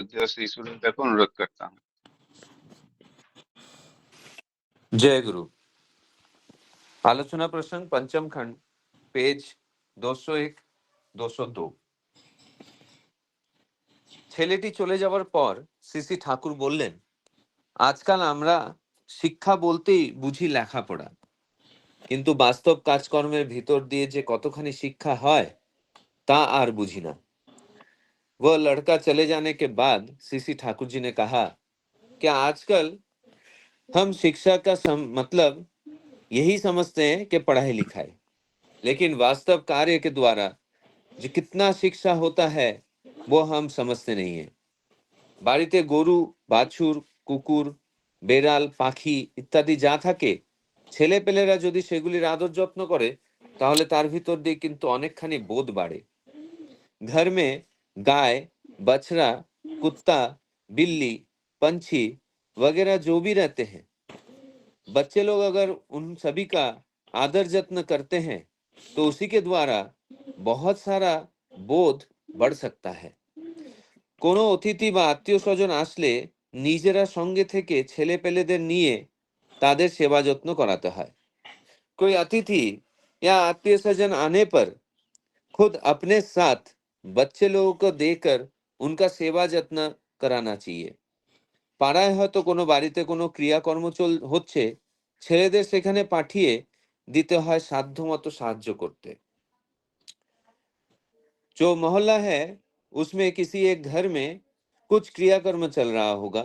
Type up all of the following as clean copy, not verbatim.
जैसे स्टूडेंट को अनुरोध करता हूँ। जय गुरु। आलोचना प्रसंग पंचम खंड, पेज 201 202। ছেলেটি চলে যাওয়ার পর শ্রী ঠাকুর বললেন, আজকাল আমরা শিক্ষা বলতেই বুঝি লেখাপড়া, কিন্তু বাস্তব কাজকর্মের ভিতর দিয়ে যে কতখানি শিক্ষা হয় তা আর বুঝি না। वह लड़का चले जाने के बाद श्री ठाकुर जी ने कहा कि आजकल हम शिक्षा का मतलब यही समझते हैं कि पढ़ाई लिखाई, लेकिन वास्तव कार्य के द्वारा जो कितना शिक्षा होता है वो हम समझते नहीं है। বাড়িতে গরু, বাছুর, কুকুর, বেড়াল, পাখি ইত্যাদি যা থাকে, ছেলেপেলেরা যদি সেগুলির আদর যত্ন করে তাহলে তার ভিতর দিয়ে কিন্তু অনেকখানি বোধ বাড়ে। घर में गाय, बछड़ा, कुत्ता, बिल्ली, पंछी वगैरह जो भी रहते हैं, बच्चे लोग अगर उन सभी का आदर जत्न करते हैं तो उसी के द्वारा बहुत सारा बोध बढ़ सकता है। কোনো অতিথি বা আত্মীয় স্বজন আসলে নিজেরা সঙ্গে থেকে ছেলে পেলেদের নিয়ে তাদের সেবা যত্ন করাতে হয়। कोई अतिथि या आत्मीय स्वजन आने पर खुद अपने साथ बच्चे लोगों को देकर उनका सेवा যত্ন कराना चाहिए। পাড়ায় হয়তো কোনো বাড়িতে কোনো ক্রিয়াকর্ম হচ্ছে, ছেলেদের সেখানে পাঠিয়ে দিতে হয় সাধ্যমতো সাহায্য করতে। जो मोहल्ला है उसमें किसी एक घर में कुछ क्रियाकर्म चल रहा होगा,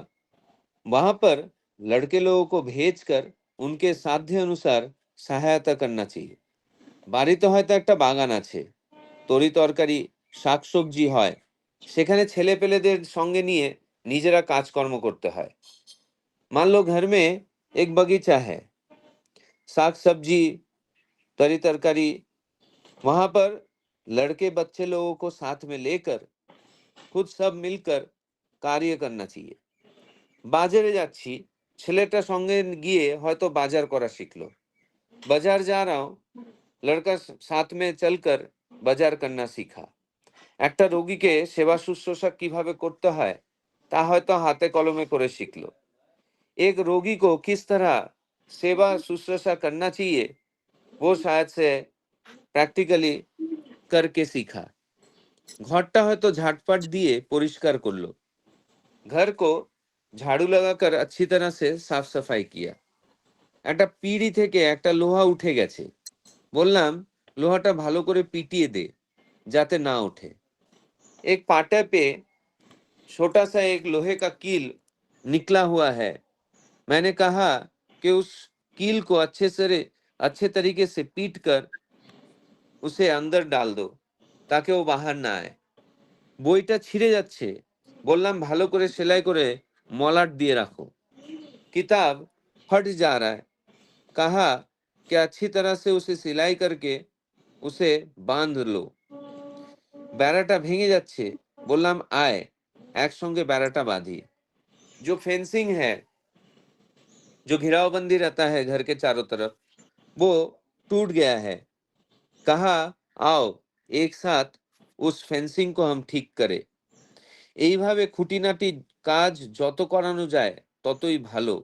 वहां पर लड़के लोगों को भेजकर उनके साध्य अनुसार सहायता करना चाहिए। বাড়িতে হয়তো একটা বাগান আছে, তরি তরকারি শাকসবজি হয়, সেখানে ছেলে পেলেদের সঙ্গে নিয়ে নিজেরা কাজকর্ম করতে হয়। मान लो घर में एक बगीचा है, साग सब्जी, तरी तरकारी, वहां पर लड़के बच्चे लोगों को साथ में लेकर खुद सब मिलकर कार्य करना चाहिए। বাজারে যাচ্ছি, ছেলেটা সঙ্গে গিয়ে হয়তো বাজার করা শিখলো। बाजार जा रहा हूं, लड़का साथ में चलकर बाजार करना सीखा। একটা রোগীকে সেবা শুশ্রূষা কিভাবে করতে হয় তা হয়তো হাতে কলমে করে শিখলো। एक रोगी को किस तरह सेवा शुश्रूषा करना चाहिए वो शायद से प्रैक्टिकली करके सीखा। ঘরটা হয়তো ঝাটপাট দিয়ে পরিষ্কার করলো, घर को झाड़ू लगाकर अच्छी तरह से साफ सफाई किया। একটা পিঁড়ি থেকে একটা লোহা উঠে গেছে, বললাম লোহাটা ভালো করে পিটিয়ে দে যাতে না ওঠে। एक पाटे पे छोटा सा एक लोहे का कील निकला हुआ है, मैंने कहा कि उस कील को अच्छे तरीके से पीट कर उसे अंदर डाल दो ताकि वो बाहर ना आए। বইটা ছিঁড়ে যাচ্ছে, বললাম ভালো করে সেলাই করে মলাট দিয়ে রাখো। किताब फट जा रहा है, कहा कि अच्छी तरह से उसे सिलाई करके उसे बांध लो। বেড়াটা ভেঙে যাচ্ছে, বললাম আয় একসঙ্গে বেড়াটা বাঁধি। जो फेंसिंग है, जो घेरावबंदी रहता है घर के चारों तरफ, वो टूट गया है, कहा आओ एक साथ उस फेंसिंग को हम ठीक करें। এইভাবে খুঁটিনাটি কাজ যত করানো যায় ততই ভালো।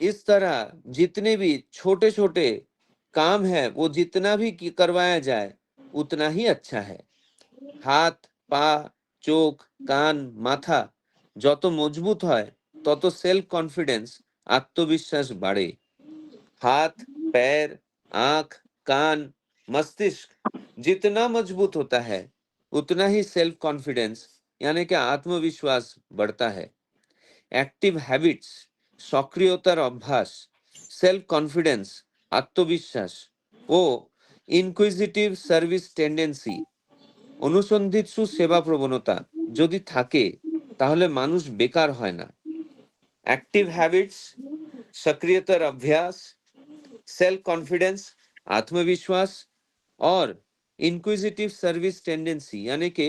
इस तरह जितने भी छोटे छोटे काम है वो जितना भी करवाया जाए उतना ही अच्छा है। हाथ, পা, চোখ, কান, মাথা যত মজবুত হয় তত সেলফ কনফিডেন্স, আত্মবিশ্বাস বাড়ে। हाथ, पैर, आंख, कान, मस्तिष्क जितना मजबूत होता है उतना ही सेल्फ कॉन्फिडेंस यानी कि आत्मविश्वास बढ़ता है। एक्टिव हैबिट्स, सक्रियतार अभ्यास, सेल्फ कॉन्फिडेंस, आत्मविश्वास ও ইনকুইজিটিভ সার্ভিস টেন্ডেন্সি, অনুসন্ধিৎসু সেবা প্রবণতা যদি থাকে তাহলে মানুষ বেকার হয় না। एक्टिव हैबिट्स, सक्रियतार अभ्यास, सेल्फ कॉन्फिडेंस, आत्मविश्वास और इंक्विजिटिव सर्विस टेंडेंसी यानी कि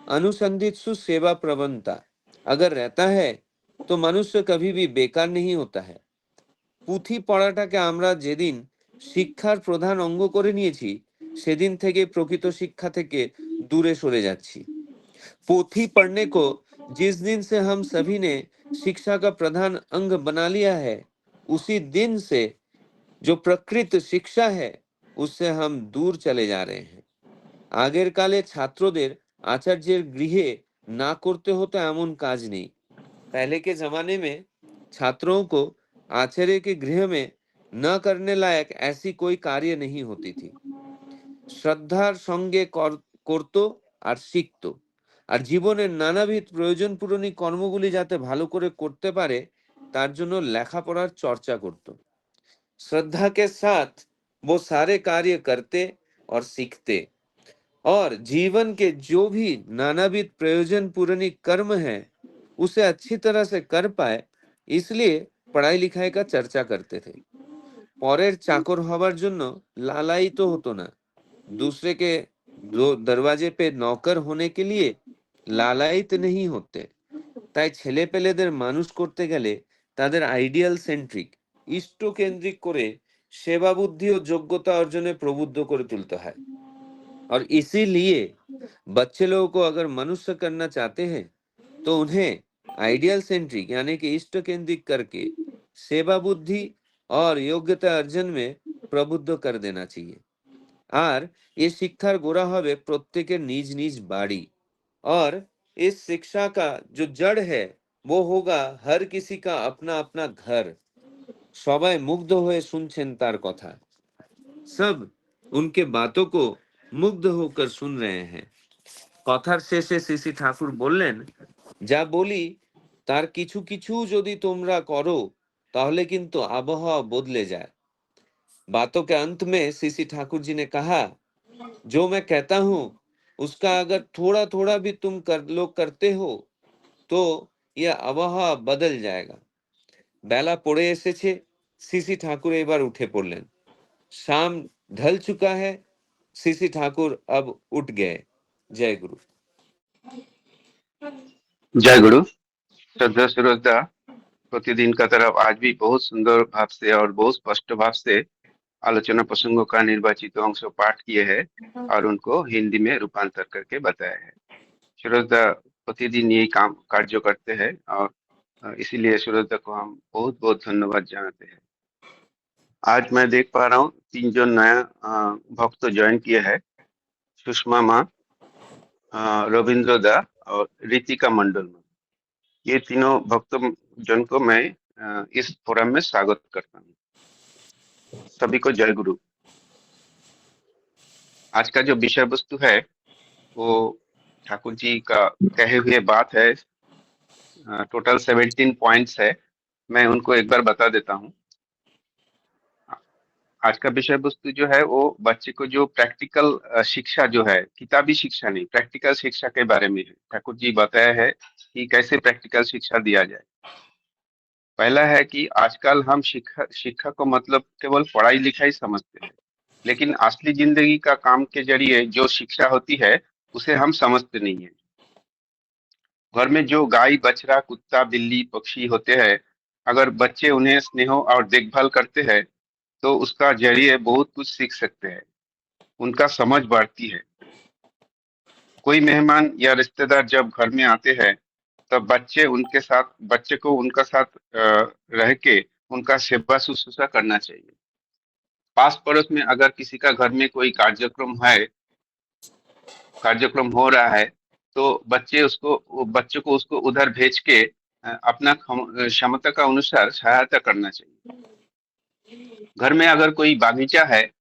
अनुसंधित्सु सेवा प्रवणता अगर रहता है तो मनुष्य कभी भी बेकार नहीं होता है। পুঁথি পড়াটাকে আমরা যেদিন শিক্ষার প্রধান অঙ্গ করে নিয়েছি সেদিন থেকে প্রকৃত শিক্ষা থেকে দূরে সরে যাচ্ছি। पोथी पढ़ने को जिस दिन से हम सभी ने शिक्षा का प्रधान अंग बना लिया है, उसी दिन से जो प्रकृत शिक्षा है उससे हम दूर चले जा रहे हैं। আগের কালে ছাত্রদের आचार्य गृहे ना करते होता एमन काज नहीं। पहले के जमाने में छात्रों को आचार्य के गृह में न करने लायक ऐसी कोई कार्य नहीं होती थी। শ্রদ্ধার সঙ্গে করত আর শিখত, আর জীবনের নানাবিধ প্রয়োজন পূরণী কর্মগুলি যাতে ভালো করে করতে পারে তার জন্য লেখাপড়ার চর্চা করত। श्रद्धा के साथ वो सारे कार्य करते और सीखते, और जीवन के जो भी नानाविध प्रयोजन पूरणी कर्म है उसे अच्छी तरह से कर पाए, इसलिए पढ़ाई लिखाई का चर्चा करते थे। পরের চাকর হবার জন্য লালায়িত হতো না, दूसरे के दरवाजे पे नौकर होने के लिए लालायित नहीं होते। তাই ছেলে পেলেদের মানুষ করতে গেলে তাদের আইডিয়াল সেন্ট্রিক, ইষ্ট কেন্দ্রিক করে সেবা বুদ্ধি ও যোগ্যতা অর্জনে প্রবুদ্ধ করে তুলতে হয়। और इसीलिए बच्चे लोगों को अगर मनुष्य करना चाहते हैं तो उन्हें आइडियल सेंट्रिक यानी कि इष्ट केंद्रिक करके सेवा बुद्धि और योग्यता अर्जन में प्रबुद्ध कर देना चाहिए। और ये शिक्षार गोड़ा হবে প্রত্যেকের নিজ নিজ বাড়ি, और इस शिक्षा का जो जड़ है वो होगा हर किसी का अपना अपना घर। সবাই মুগ্ধ হয়ে শুনছেন তার কথা, सब उनके बातों को मुग्ध होकर सुन रहे हैं। কথার শেষে শ্রী ঠাকুর বললেন, যা বলি তার কিছু কিছু যদি তোমরা করো তাহলে কিন্তু আবহাওয়া বদলে যায়। बातों के अंत में श्री ठाकुर जी ने कहा, जो मैं कहता हूं उसका अगर थोड़ा थोड़ा भी तुम करते हो तो यह আবহাওয়া बदल जाएगा। বেলা পড়ে এসেছে, শ্রী ঠাকুর এবার উঠে পড়লেন। शाम ढल चुका है, श्री ठाकुर अब उठ गए। जय गुरु। जय गुरु। श्रद्धा सुरद्धा प्रतिदिन का तरफ आज भी बहुत सुंदर भाव से और बहुत स्पष्ट भाव से आलोचना प्रसंगों का निर्वाचित अंश पाठ किए हैं और उनको हिंदी में रूपांतर करके बताया है। श्रद्धा प्रतिदिन यही काम कार्य करते हैं और इसीलिए श्रद्धा को हम बहुत बहुत धन्यवाद जानते हैं। आज मैं देख पा रहा हूँ 3 जन नया भक्त ज्वाइन किए हैं, सुषमा माँ, रविंद्र दा और रीतिका मंडल। ये तीनों भक्त जन को मैं इस फोरम में स्वागत करता हूँ। सभी को जय गुरु। आज का जो विषय वस्तु है वो ठाकुर जी का कहे हुए बात है। टोटल 17 पॉइंट्स है, मैं उनको एक बार बता देता हूँ। आज का विषय वस्तु जो है वो बच्चे को जो प्रैक्टिकल शिक्षा जो है, किताबी शिक्षा नहीं, प्रैक्टिकल शिक्षा के बारे में है। ठाकुर जी बताया है कि कैसे प्रैक्टिकल शिक्षा दिया जाए। पहला है कि आजकल हम शिक्षा को मतलब केवल पढ़ाई लिखाई समझते हैं, लेकिन असली जिंदगी का काम के जरिए जो शिक्षा होती है उसे हम समझते नहीं है। घर में जो गाय बछड़ा कुत्ता बिल्ली पक्षी होते हैं, अगर बच्चे उन्हें स्नेह और देखभाल करते हैं तो उसका जरिए बहुत कुछ सीख सकते हैं, उनका समझ बढ़ती है। कोई मेहमान या रिश्तेदार जब घर में आते हैं तब बच्चे को उनका साथ रह के उनका सेवा शुश्रूषा करना चाहिए। पास पड़ोस में अगर किसी का घर में कोई कार्यक्रम हो रहा है तो बच्चे को उसको उधर भेज के अपना क्षमता का अनुसार सहायता करना चाहिए। घर में अगर कोई बागीचा है,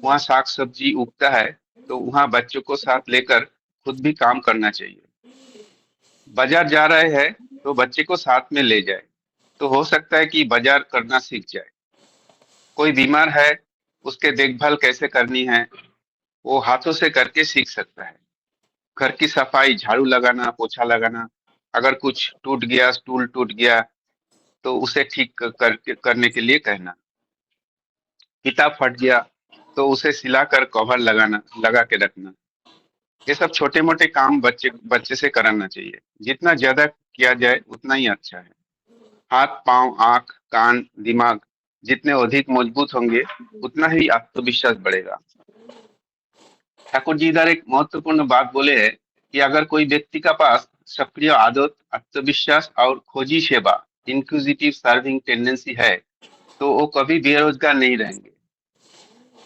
वहाँ साग सब्जी उगता है तो वहाँ बच्चों को साथ लेकर खुद भी काम करना चाहिए। बाजार जा रहे हैं तो बच्चे को साथ में ले जाए, तो हो सकता है कि बाजार करना सीख जाए। कोई बीमार है, उसके देखभाल कैसे करनी है वो हाथों से करके सीख सकता है। घर की सफाई, झाड़ू लगाना, पोछा लगाना, अगर कुछ टूट गया, स्टूल टूट गया तो उसे ठीक करने के लिए कहना। किताब फट गया तो उसे सिलाकर कवर लगा के रखना। ये सब छोटे मोटे काम बच्चे से कराना चाहिए। जितना ज्यादा किया जाए उतना ही अच्छा है। हाथ पांव आंख कान दिमाग जितने अधिक मजबूत होंगे उतना ही आत्मविश्वास बढ़ेगा। ठाकुर जी इधर एक महत्वपूर्ण बात बोले है कि अगर कोई व्यक्ति का पास सक्रिय आदत, आत्मविश्वास और खोजी सेवा, इंक्विजिटिव सर्विंग टेंडेंसी है, तो वो कभी बेरोजगार नहीं रहेंगे।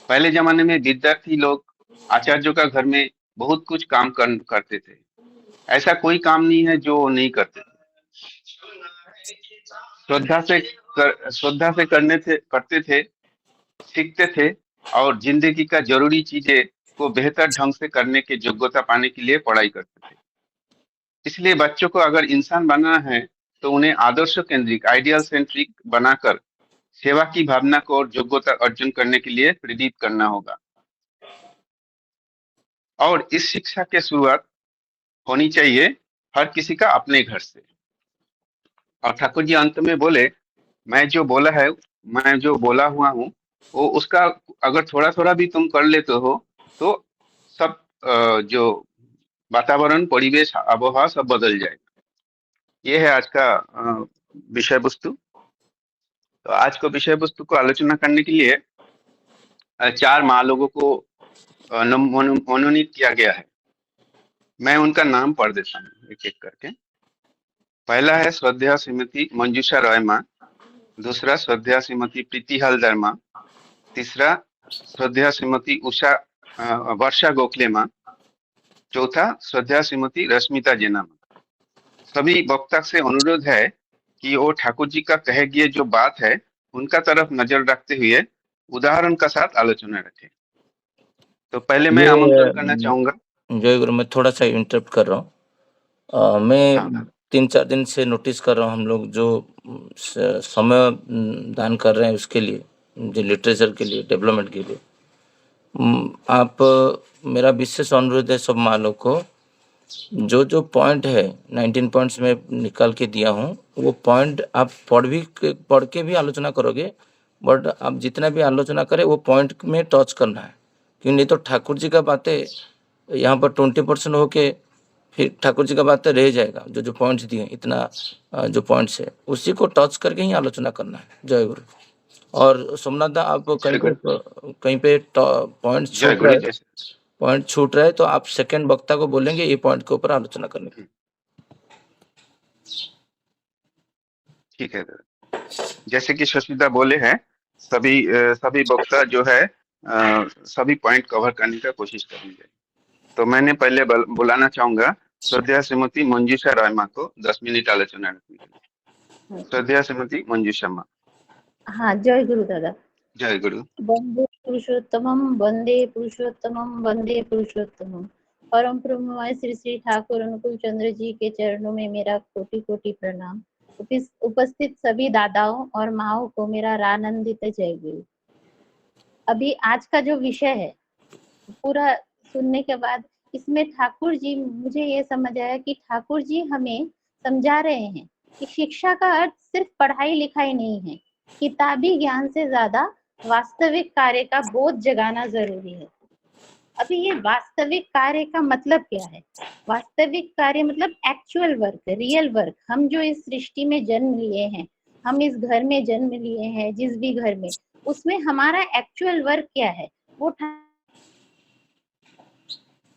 पहले जमाने में विद्यार्थी लोग आचार्यों का घर में बहुत कुछ काम करते थे। ऐसा कोई काम नहीं है जो वो नहीं करते थे। श्रद्धा से करते थे, सीखते थे और जिंदगी का जरूरी चीजें को बेहतर ढंग से करने की योग्यता पाने के लिए पढ़ाई करते थे। इसलिए बच्चों को अगर इंसान बनना है तो उन्हें आदर्श केंद्रिक, आइडियल सेंट्रिक बनाकर सेवा की भावना को और योग्यता अर्जन करने के लिए प्रेरित करना होगा। और इस शिक्षा की शुरुआत होनी चाहिए हर किसी का अपने घर से। और ठाकुर जी अंत में बोले, मैं जो बोला है, मैं जो बोला हुआ हूँ, वो उसका अगर थोड़ा थोड़ा भी तुम कर लेते हो तो सब जो वातावरण, परिवेश, आबोहवा सब बदल जाएगा। ये है आज का विषय वस्तु। तो आज को विषय वस्तु को आलोचना करने के लिए 4 महालोगों को मनोनीत किया गया है। मैं उनका नाम पढ़ देता हूँ एक एक करके। पहला है श्रद्धेय श्रीमती मंजूषा रॉय माँ, दूसरा श्रद्धेय श्रीमती प्रीति हलदर माँ, तीसरा श्रद्धेय श्रीमती वर्षा गोखले माँ, चौथा श्रद्धेय श्रीमती रश्मिता जेना माँ। सभी वक्ता से अनुरोध है कि वो ठाकुर जी का कहे गए जो बात है उनका तरफ नजर रखते हुए उदाहरण का साथ आलोचना रखें। तो पहले मैं आमंत्रण करना चाहूंगा। जय गुरु, मैं थोड़ा सा इंटरप्ट कर रहा हूँ। मैं हाँ। 3-4 दिन से नोटिस कर रहा हूँ, हम लोग जो समय दान कर रहे हैं उसके लिए, जो लिटरेचर के लिए, डेवलपमेंट के लिए, आप मेरा विशेष अनुरोध है सब मालों को, जो जो पॉइंट है 19 पॉइंट्स में निकाल के दिया हूँ, वो पॉइंट आप पढ़ के भी आलोचना करोगे, बट आप जितना भी आलोचना करें वो पॉइंट में टच करना है, क्यों नहीं तो ठाकुर जी का बातें यहाँ पर 20% होके फिर ठाकुर जी का बातें रह जाएगा। जो जो पॉइंट्स दिए, इतना जो पॉइंट्स है उसी को टच करके ही आलोचना करना है। जय गुरु। और सोमनाथ दा, आप कहीं पे पॉइंट छूट रहा है तो आप सेकंड वक्ता को बोलेंगे ये पॉइंट के ऊपर आलोचना करने की। ठीक है। जैसे कि शशिदा बोले हैं, सभी वक्ता जो है सभी पॉइंट कवर करने का कोशिश करेंगे। तो मैंने पहले बुलाना चाहूंगा श्रद्धेय श्रीमती मंजूषा रॉय माँ को 10 मिनट आलोचना रखने के लिए। श्रद्धेय श्रीमती मंजूषा माँ। हाँ, जय गुरु दादा। जय गुरु। वंदे पुरुषोत्तमम, वंदे पुरुषोत्तमम, वंदे पुरुषोत्तमम। परम ब्रह्ममय श्री श्री ठाकुर अनुकूल चंद्र जी के चरणों में मेरा कोटि कोटि प्रणाम। उपस्थित सभी दादाओं और माओं को मेरा रानंदित जय गुरु। अभी आज का जो विषय है पूरा सुनने के बाद इसमें ठाकुर जी, मुझे ये समझ आया कि ठाकुर जी हमें समझा रहे हैं कि शिक्षा का अर्थ सिर्फ पढ़ाई लिखाई नहीं है। किताबी ज्ञान से ज्यादा वास्तविक कार्य का बोध जगाना जरूरी है। अभी ये वास्तविक कार्य का मतलब क्या है? वास्तविक कार्य मतलब एक्चुअल वर्क, रियल वर्क। हम जो इस सृष्टि में जन्म लिए हैं, हम इस घर में जन्म लिए हैं, जिस भी घर में, उसमें हमारा एक्चुअल वर्क क्या है वो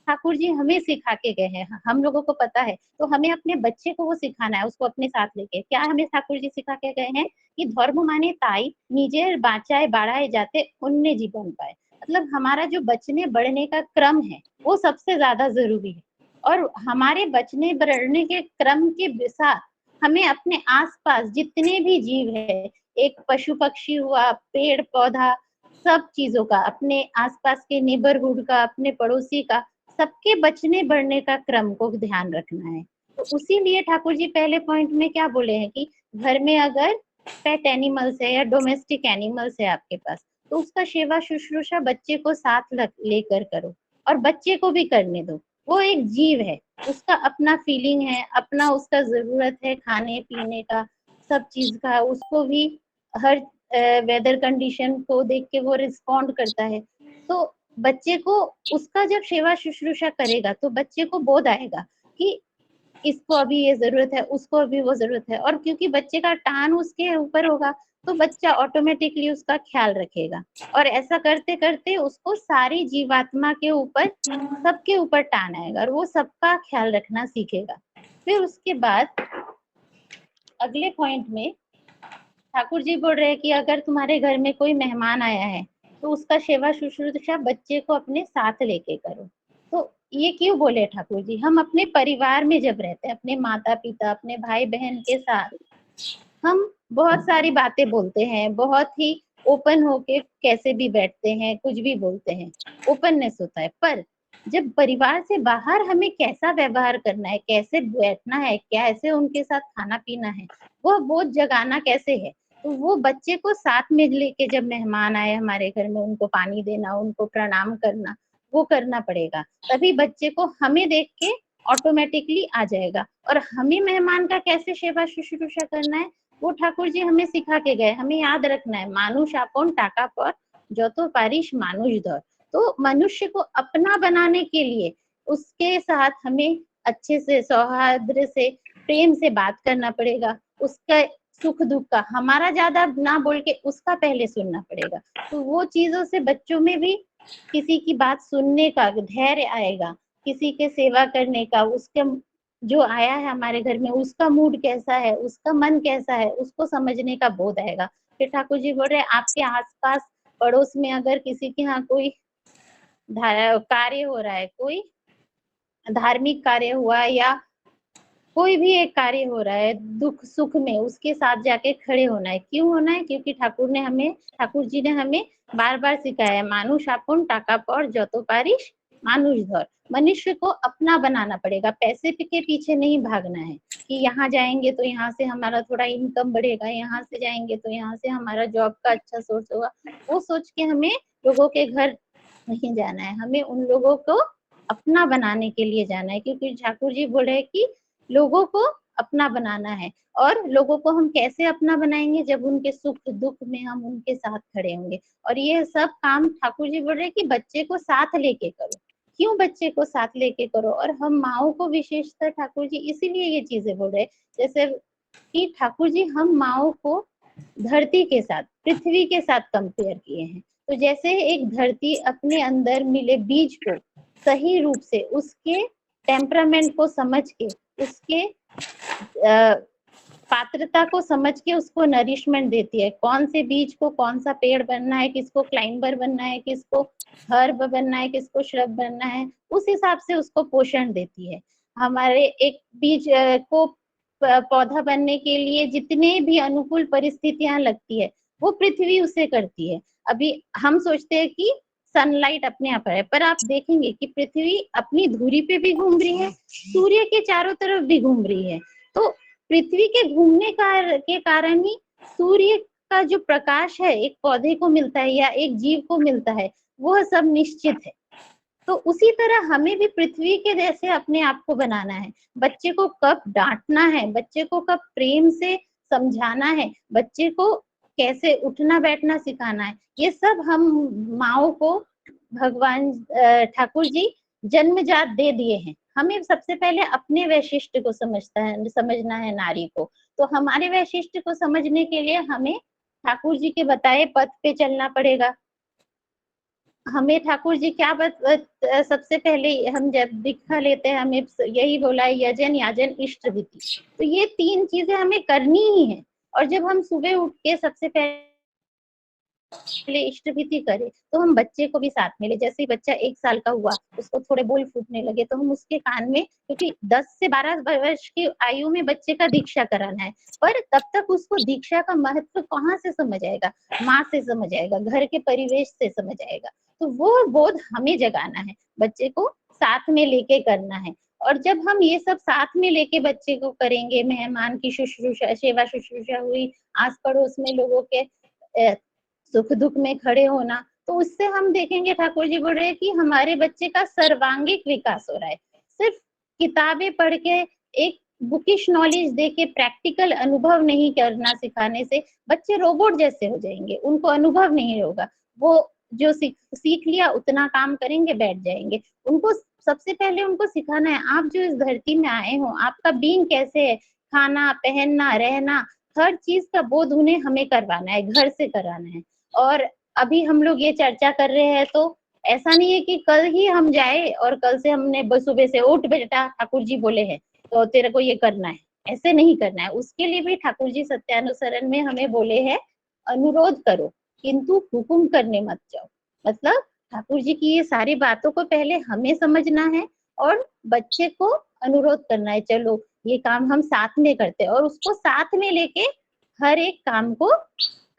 ठाकुर जी हमें सिखा के गए हैं। हम लोगों को पता है, तो हमें अपने बच्चे को वो सिखाना है, उसको अपने साथ लेके। क्या हमें ठाकुर जी सिखा के गए हैं कि धर्म माने ताई निजे बाचाए बाढ़ाए जाते उनने जीवन पाए। मतलब हमारा जो बचने बढ़ने का क्रम है वो सबसे ज्यादा जरूरी है। और हमारे बचने बढ़ने के क्रम के साथ हमें अपने आसपास जितने भी जीव है, एक पशु पक्षी हुआ, पेड़ पौधा, सब चीजों का, अपने आसपास के नेबरहुड का, अपने पड़ोसी का, सबके बचने बढ़ने का क्रम को ध्यान रखना है। तो उसी लिए ठाकुर जी पहले पॉइंट में क्या बोले हैं कि घर में अगर पेट एनिमल्स है या डोमेस्टिक एनिमल्स है आपके पास, तो उसका सेवा शुश्रूषा बच्चे को साथ लेकर करो, और बच्चे को भी करने दो। वो एक जीव है, उसका अपना फीलिंग है, अपना उसका जरूरत है खाने पीने का, सब चीज का। उसको भी हर वेदर कंडीशन को देख के वो रिस्पॉन्ड करता है। तो बच्चे को उसका जब सेवा शुश्रूषा करेगा तो बच्चे को बोध आएगा कि इसको अभी ये जरूरत है, उसको अभी वो जरूरत है। और क्योंकि बच्चे का टान उसके ऊपर होगा तो बच्चा ऑटोमेटिकली उसका ख्याल रखेगा और ऐसा करते करते उसको सारी जीवात्मा के ऊपर, सबके ऊपर टान आएगा और वो सबका ख्याल रखना सीखेगा। फिर उसके बाद अगले पॉइंट में ठाकुर जी बोल रहे हैं कि अगर तुम्हारे घर में कोई मेहमान आया है तो उसका सेवा शुश्रूषा बच्चे को अपने साथ लेके करो। तो ये क्यों बोले ठाकुर जी? हम अपने परिवार में जब रहते हैं, अपने माता पिता, अपने भाई बहन के साथ, हम बहुत सारी बातें बोलते हैं, बहुत ही ओपन होके कैसे भी बैठते हैं, कुछ भी बोलते हैं, ओपननेस होता है। पर जब परिवार से बाहर हमें कैसा व्यवहार करना है, कैसे बैठना है, कैसे उनके साथ खाना पीना है, वो बोध जगाना कैसे है, तो वो बच्चे को साथ में लेके जब मेहमान आए हमारे घर में, उनको पानी देना, उनको प्रणाम करना, वो करना पड़ेगा। तभी बच्चे को हमें देख के ऑटोमेटिकली आ जाएगा। और हमें मेहमान का कैसे सेवा शुश्रूषा करना है, वो ठाकुर जी हमें सिखा के गए। हमें याद रखना है, मानुष आपन टाका पर जतो पारिश मानुष धर। तो मनुष्य को अपना बनाने के लिए उसके साथ हमें अच्छे से, सौहार्द से, प्रेम से बात करना पड़ेगा। उसका सुख दुख का हमारा ज्यादा ना बोल के उसका पहले सुनना पड़ेगा। तो वो चीजों से बच्चों में भी किसी की बात सुनने का धैर्य आएगा, किसी के सेवा करने का, उसके जो आया है हमारे घर में उसका मूड कैसा है, उसका मन कैसा है, उसको समझने का बोध आएगा। फिर ठाकुर जी बोल रहे हैं, आपके आसपास पड़ोस में अगर किसी के यहाँ कोई कार्य हो रहा है, कोई धार्मिक कार्य हुआ या कोई भी एक कार्य हो रहा है, दुख सुख में उसके साथ जाके खड़े होना है। क्यों होना है? क्योंकि ठाकुर जी ने हमें बार बार सिखाया है, मानुष आपन टाका पर जतो पारिश मानुष धर। मनुष्य को अपना बनाना पड़ेगा, पैसे के पीछे नहीं भागना है कि यहाँ जाएंगे तो यहाँ से हमारा थोड़ा इनकम बढ़ेगा, यहाँ से जाएंगे तो यहाँ से हमारा जॉब का अच्छा सोर्स होगा। वो सोच के हमें लोगों के घर नहीं जाना है, हमें उन लोगों को अपना बनाने के लिए जाना है। क्योंकि ठाकुर जी बोल रहे हैं कि लोगों को अपना बनाना है। और लोगों को हम कैसे अपना बनाएंगे? जब उनके सुख दुख में हम उनके साथ खड़े होंगे। और ये सब काम ठाकुर जी बोल रहे हैं कि बच्चे को साथ लेके करो। क्यों बच्चे को साथ लेके करो? और हम माओ को विशेषतर ठाकुर जी इसीलिए ये चीजें बोल रहे हैं, जैसे कि ठाकुर जी हम माओ को धरती के साथ, पृथ्वी के साथ कंपेयर किए हैं। तो जैसे एक धरती अपने अंदर मिले बीज को सही रूप से, उसके टेम्परामेंट को समझ के, उसके पात्रता को समझ के उसको नरिशमेंट देती है, कौन से बीज को कौन सा पेड़ बनना है, किसको क्लाइंबर बनना है, किसको हर्ब बनना है, किसको श्रब बनना है, उस हिसाब से उसको पोषण देती है। हमारे एक बीज को पौधा बनने के लिए जितने भी अनुकूल परिस्थितियां लगती है, वो पृथ्वी उसे करती है। अभी हम सोचते हैं कि सनलाइट अपने आप है, पर आप देखेंगे कि पृथ्वी अपनी धुरी पे भी घूम रही है, सूर्य के चारों तरफ भी घूम रही है। तो पृथ्वी के घूमने के कारण ही सूर्य का जो प्रकाश है एक पौधे को मिलता है या एक जीव को मिलता है, वह सब निश्चित है। तो उसी तरह हमें भी पृथ्वी के जैसे अपने आप को बनाना है। बच्चे को कब डांटना है, बच्चे को कब प्रेम से समझाना है, बच्चे को कैसे उठना बैठना सिखाना है, ये सब हम माओ को भगवान ठाकुर जी जन्मजात दे दिए हैं। हमें सबसे पहले अपने वैशिष्ट्य को समझना है नारी को। तो हमारे वैशिष्ट्य को समझने के लिए हमें ठाकुर जी के बताए पथ पे चलना पड़ेगा। हमें ठाकुर जी क्या सबसे पहले हम जब दीक्षा लेते हैं, हमें यही बोला है, यजन याजन इष्ट विधि। तो ये 3 चीजें हमें करनी ही है। और जब हम सुबह उठ के सबसे पहले इष्ट भीति करे, तो हम बच्चे को भी साथ में ले। जैसे ही बच्चा 1 साल का हुआ, उसको थोड़े बोल फूटने लगे, तो हम उसके कान में, क्योंकि 10 से 12 वर्ष की आयु में बच्चे का दीक्षा कराना है, पर तब तक उसको दीक्षा का महत्व कहाँ से समझ आएगा? माँ से समझ आएगा, घर के परिवेश से समझ आएगा। तो वो बोध हमें जगाना है, बच्चे को साथ में लेके करना है। और जब हम ये सब साथ में लेके बच्चे को करेंगे, मेहमान की शुश्रूषा, सेवा शुश्रूषा हुई, आस पड़ोस में लोगों के सुख दुख में खड़े होना, तो उससे हम देखेंगे ठाकुर जी बोल रहे हैं कि हमारे बच्चे का सर्वांगीण विकास हो रहा है। सिर्फ किताबें पढ़ के, एक बुकिश नॉलेज दे के, प्रैक्टिकल अनुभव नहीं करना सिखाने से बच्चे रोबोट जैसे हो जाएंगे, उनको अनुभव नहीं होगा। वो जो सीख लिया उतना काम करेंगे, बैठ जाएंगे। उनको सबसे पहले उनको सिखाना है, आप जो इस धरती में आए हो, आपका बीइंग कैसे है, खाना पहनना रहना, हर चीज का बोध उन्हें हमें करवाना है, घर से कराना है। और अभी हम लोग ये चर्चा कर रहे हैं तो ऐसा नहीं है कि कल ही हम जाए और कल से हमने बस सुबह से उठ बेटा ठाकुर जी बोले हैं तो तेरे को ये करना है, ऐसे नहीं करना है। उसके लिए भी ठाकुर जी सत्यानुसरण में हमें बोले हैं अनुरोध करो किंतु हुकुम करने मत जाओ। मतलब ठाकुर जी की ये सारी बातों को पहले हमें समझना है और बच्चे को अनुरोध करना है, चलो ये काम हम साथ में करते हैं और उसको साथ में लेके हर एक काम को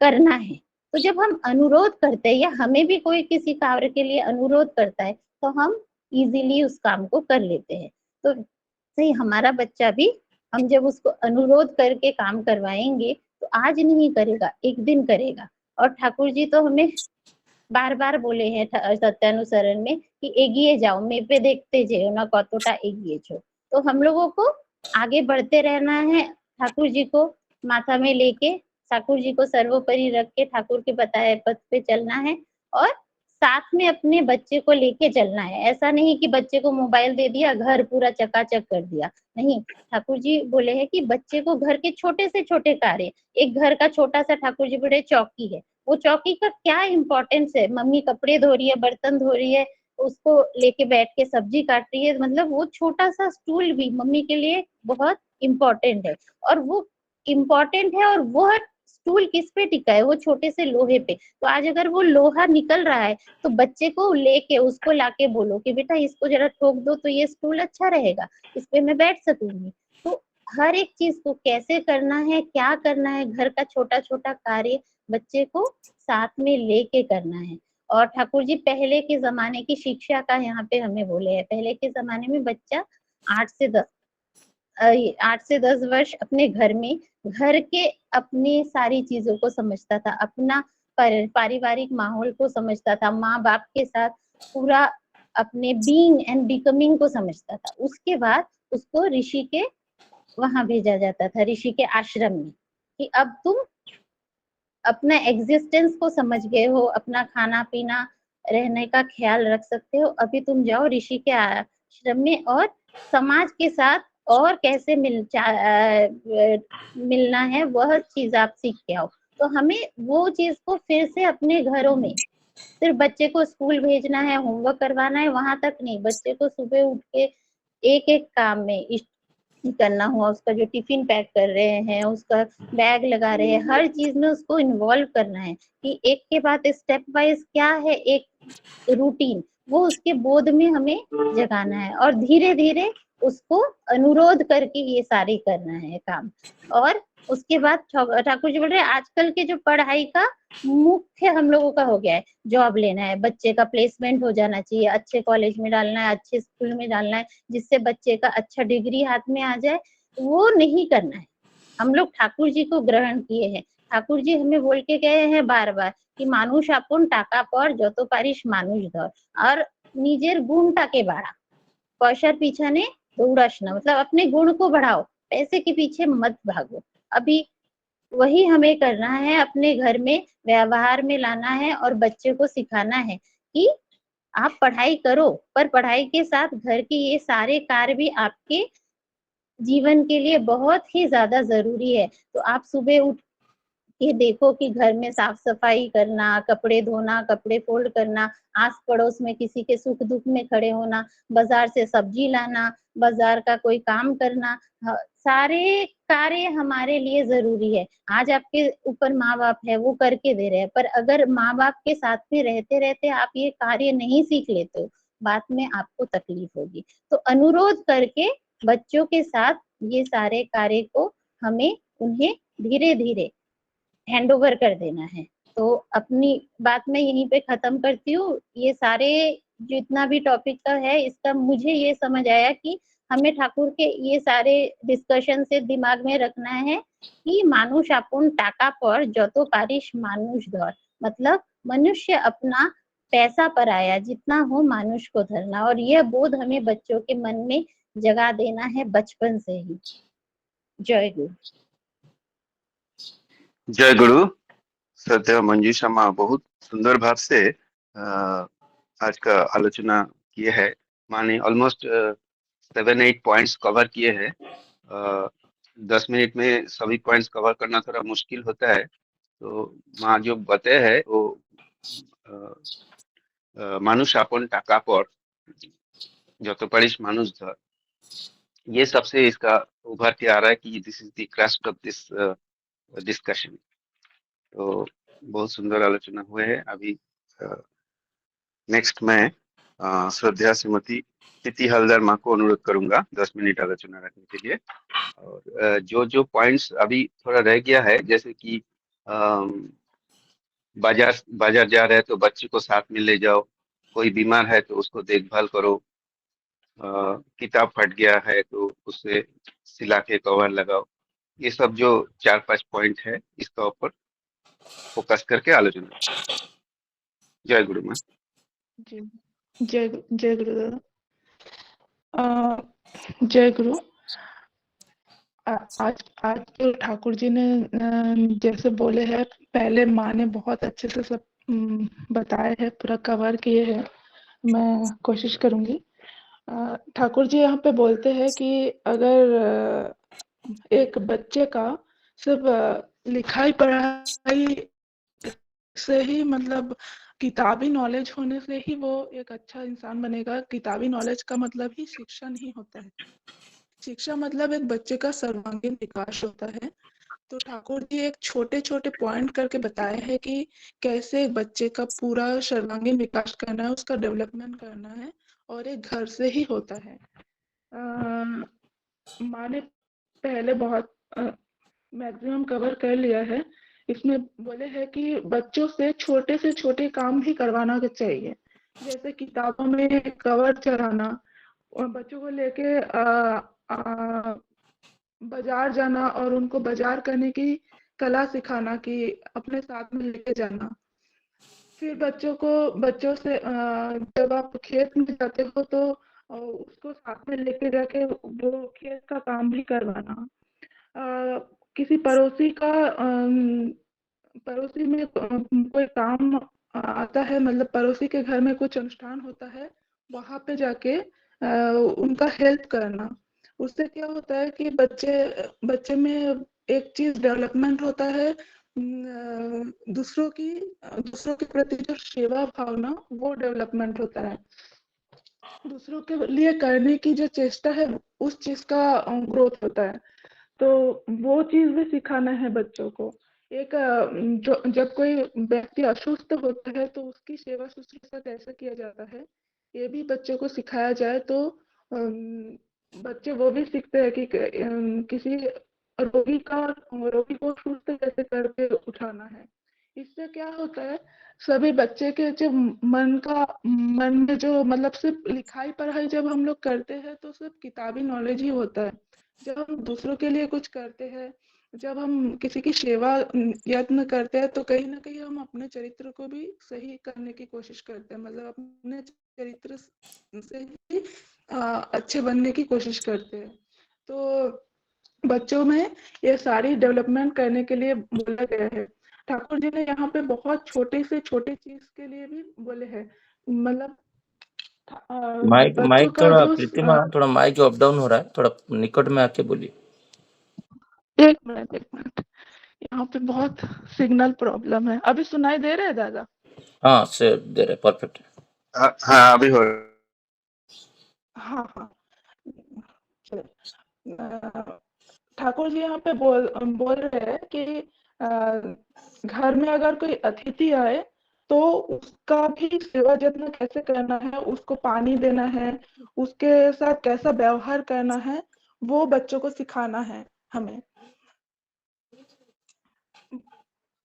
करना है। तो जब हम अनुरोध करते हैं या हमें भी कोई किसी कार्य के लिए अनुरोध करता है तो हम इजीली उस काम को कर लेते हैं। तो सही हमारा बच्चा भी हम जब उसको अनुरोध करके काम करवाएंगे तो आज नहीं करेगा, एक दिन करेगा। और ठाकुर जी तो हमें बार बार बोले हैं सत्यानुसरण में कि एगिए जाओ, मैं पे देखते जेओ ना कतोटा एगिए छो। तो हम लोगों को आगे बढ़ते रहना है, ठाकुर जी को माथा में लेके, ठाकुर जी को सर्वोपरि रख के ठाकुर के बताए पथ पे चलना है और साथ में अपने बच्चे को लेके चलना है। ऐसा नहीं कि बच्चे को मोबाइल दे दिया, घर पूरा चकाचक कर दिया, नहीं। ठाकुर जी बोले हैं कि बच्चे को घर के छोटे से छोटे कार्य, एक घर का छोटा सा ठाकुर जी बोले चौकी है, वो चौकी का क्या इम्पोर्टेंस है, मम्मी कपड़े धो रही है, बर्तन धो रही है, उसको लेके बैठ के सब्जी काट रही है, मतलब वो छोटा सा स्टूल भी मम्मी के लिए बहुत इम्पोर्टेंट है। और वो इम्पोर्टेंट है और वो स्टूल किस पे टिका है, वो छोटे से लोहे पे। तो आज अगर वो लोहा निकल रहा है तो बच्चे को लेके उसको लाके बोलो कि बेटा इसको जरा ठोक दो तो ये स्टूल अच्छा रहेगा, इस पे मैं बैठ सकूंगी। तो हर एक चीज को कैसे करना है, क्या करना है, घर का छोटा छोटा कार्य बच्चे को साथ में लेके करना है। और ठाकुर जी पहले के जमाने की शिक्षा का यहाँ पे हमें बोले हैं। पहले के जमाने में बच्चा 8 से 10 8 से 10 वर्ष अपने घर में, घर के अपनी सारी चीजों को समझता था, अपना पारिवारिक माहौल को समझता था, माँ बाप के साथ पूरा अपने बीइंग एंड बिकमिंग को समझता था। उसके बाद उसको ऋषि के वहां भेजा जाता था, ऋषि के आश्रम में, कि अब तुम अपना एग्जिस्टेंस को समझ गए हो, अपना खाना पीना रहने का ख्याल रख सकते हो, अभी तुम जाओ ऋषि के आश्रम में और समाज के साथ और कैसे मिलना है वह चीज आप सीख के आओ। तो हमें वो चीज को फिर से अपने घरों में, सिर्फ बच्चे को स्कूल भेजना है, होमवर्क करवाना है, वहां तक नहीं, बच्चे को सुबह उठ के एक एक काम में करना हुआ, उसका जो टिफिन पैक कर रहे हैं, उसका बैग लगा रहे हैं, हर चीज में उसको इन्वॉल्व करना है कि एक के बाद स्टेप वाइज क्या है एक रूटीन, वो उसके बोध में हमें जगाना है और धीरे धीरे उसको अनुरोध करके ये सारे करना है काम। और उसके बाद ठाकुर जी बोल रहे हैं आजकल के जो पढ़ाई का मुख्य हम लोगों का हो गया है, जॉब लेना है, बच्चे का प्लेसमेंट हो जाना चाहिए, अच्छे कॉलेज में डालना है, अच्छे स्कूल में डालना है, जिससे बच्चे का अच्छा डिग्री हाथ में आ जाए। वो नहीं करना है। हम लोग ठाकुर जी को ग्रहण किए हैं। ठाकुर जी हमें बोल के गए हैं बार बार कि মানুষ আপন টাকা পর যত পারিস মানুষ ধর और নিজের গুণটাকে বাড়া, पैसार पीछे दौड़ास ना, मतलब अपने गुण को बढ़ाओ, पैसे के पीछे मत भागो। अभी वही हमें करना है, अपने घर में व्यवहार में लाना है और बच्चे को सिखाना है कि आप पढ़ाई करो पर पढ़ाई के साथ घर के ये सारे कार्य भी आपके जीवन के लिए बहुत ही ज्यादा जरूरी है। तो आप सुबह उठ ये देखो कि घर में साफ सफाई करना, कपड़े धोना, कपड़े फोल्ड करना, आस पड़ोस में किसी के सुख दुख में खड़े होना, बाजार से सब्जी लाना, बाजार का कोई काम करना, सारे कार्य हमारे लिए जरूरी है। आज आपके ऊपर माँ बाप है, वो करके दे रहे हैं, पर अगर माँ बाप के साथ में रहते रहते आप ये कार्य नहीं सीख लेते हो, बाद में आपको तकलीफ होगी। तो अनुरोध करके बच्चों के साथ ये सारे कार्य को हमें उन्हें धीरे धीरे हैंड ओवर कर देना है। तो अपनी बात मैं यहीं पे खत्म करती हूँ। ये सारे जितना भी टॉपिक का है, इसका मुझे ये समझ आया कि हमें ठाकुर के ये सारे डिस्कशन से दिमाग में रखना है कि मानुष अपन टाका पर যত पारिश मानुष धर, मतलब मनुष्य अपना पैसा पर आया, जितना हो मानुष को धरना। और यह बोध हमें बच्चों के मन में जगा देना है बचपन से ही। जय गुरु। जय गुरु। श्रद्धेय मंजूषा माँ बहुत सुंदर भाव से आज का आलोचना किए है। माँ ने ऑलमोस्ट 7-8 पॉइंट्स कवर किए हैं। 10 मिनट में सभी पॉइंट्स कवर करना थोड़ा मुश्किल होता है। तो माँ जो बताए है वो মানুষ আপন টাকা পর, যত পারিস মানুষ ধর, ये सबसे इसका उभर के आ रहा है कि this is the crust of this discussion. तो बहुत सुंदर आलोचना हुए है। अभी नेक्स्ट मैं श्रद्धा श्रीमती प्रीति हलदर माँ को अनुरोध करूंगा 10 मिनट आलोचना रखने के लिए। और जो जो पॉइंट्स अभी थोड़ा रह गया है, जैसे कि बाजार बाजार जा रहे हैं तो बच्चे को साथ में ले जाओ, कोई बीमार है तो उसको देखभाल करो, किताब फट गया है तो उससे सिला के कवर लगाओ। ये सब जो 4-5 पॉइंट है इसका ऊपर फोकस करके आलोचना। जय गुरु माँ। जी जय गुरु दादा। जय गुरु। आज आज तो ठाकुर जी ने जैसे बोले हैं, पहले माँ ने बहुत अच्छे से सब बताए हैं, पूरा कवर किए हैं। मैं कोशिश करूंगी। ठाकुर जी यहाँ पे बोलते हैं कि अगर एक बच्चे का सिर्फ लिखाई पढ़ाई से ही, मतलब किताबी नॉलेज होने से ही वो एक अच्छा इंसान बनेगा। किताबी नॉलेज का मतलब ही शिक्षा नहीं होता है। शिक्षा मतलब एक बच्चे का सर्वांगीण विकास होता है। तो ठाकुर जी एक छोटे छोटे पॉइंट करके बताए हैं कि कैसे एक बच्चे का पूरा सर्वांगीण विकास करना है, उसका डेवलपमेंट करना है, और एक घर से ही होता है। माँ ने पहले बहुत मैक्सिमम कवर कर लिया है। इसमें बोले हैं कि बच्चों से छोटे काम भी करवाना चाहिए, जैसे किताबों में कवर चढ़ाना, और बच्चों को लेके बाजार जाना और उनको बाजार करने की कला सिखाना, कि अपने साथ में लेके जाना। फिर बच्चों से जब आप खेत में जाते हो तो उसको साथ में लेके जाके वो खेत का काम भी करवाना। किसी पड़ोसी में कोई काम आता है, मतलब पड़ोसी के घर में कुछ अनुष्ठान होता है, वहां पे जाके उनका हेल्प करना। उससे क्या होता है कि बच्चे में एक चीज डेवलपमेंट होता है, दूसरों के प्रति जो सेवा भावना, वो डेवलपमेंट होता है। दूसरों के लिए करने की जो चेष्टा है, उस चीज का ग्रोथ होता है। तो वो चीज भी सिखाना है बच्चों को। एक जब कोई व्यक्ति असुस्थ होता है तो उसकी सेवा शुश्रूषा कैसे किया जाता है, ये भी बच्चों को सिखाया जाए तो बच्चे वो भी सीखते हैं कि किसी रोगी को सुस्त कैसे करके उठाना है। इससे क्या होता है, सभी बच्चे के जो मन में जो, मतलब सिर्फ लिखाई पढ़ाई जब हम लोग करते हैं तो सिर्फ किताबी नॉलेज ही होता है। जब हम दूसरों के लिए कुछ करते हैं, जब हम किसी की सेवा यत्न करते हैं, तो कहीं ना कहीं हम अपने चरित्र को भी सही करने की कोशिश करते हैं, मतलब अपने चरित्र से ही अच्छे बनने की कोशिश करते हैं। तो बच्चों में ये सारी डेवलपमेंट करने के लिए बोला गया है। ठाकुर जी ने यहाँ पे बहुत छोटे से छोटे चीज के लिए भी बोले हैं, मतलब माइक बच्चों माइक का थोड़ा जो प्रीतिमा, थोड़ा माइक अप डाउन हो रहा है, थोड़ा निकट में आके बोलिए। एक मिनट, यहाँ पे बहुत सिग्नल प्रॉब्लम है। अभी सुनाई दे रहा है दादा? हाँ से दे रहे, परफेक्ट। हाँ अभी हो। हाँ। ठाकुर जी यहाँ पे बोल रहे हैं कि घर में अगर कोई अतिथि आए तो उसका भी सेवा जत्न कैसे करना है, उसको पानी देना है, उसके साथ कैसा व्यवहार करना है, वो बच्चों को सिखाना है हमें।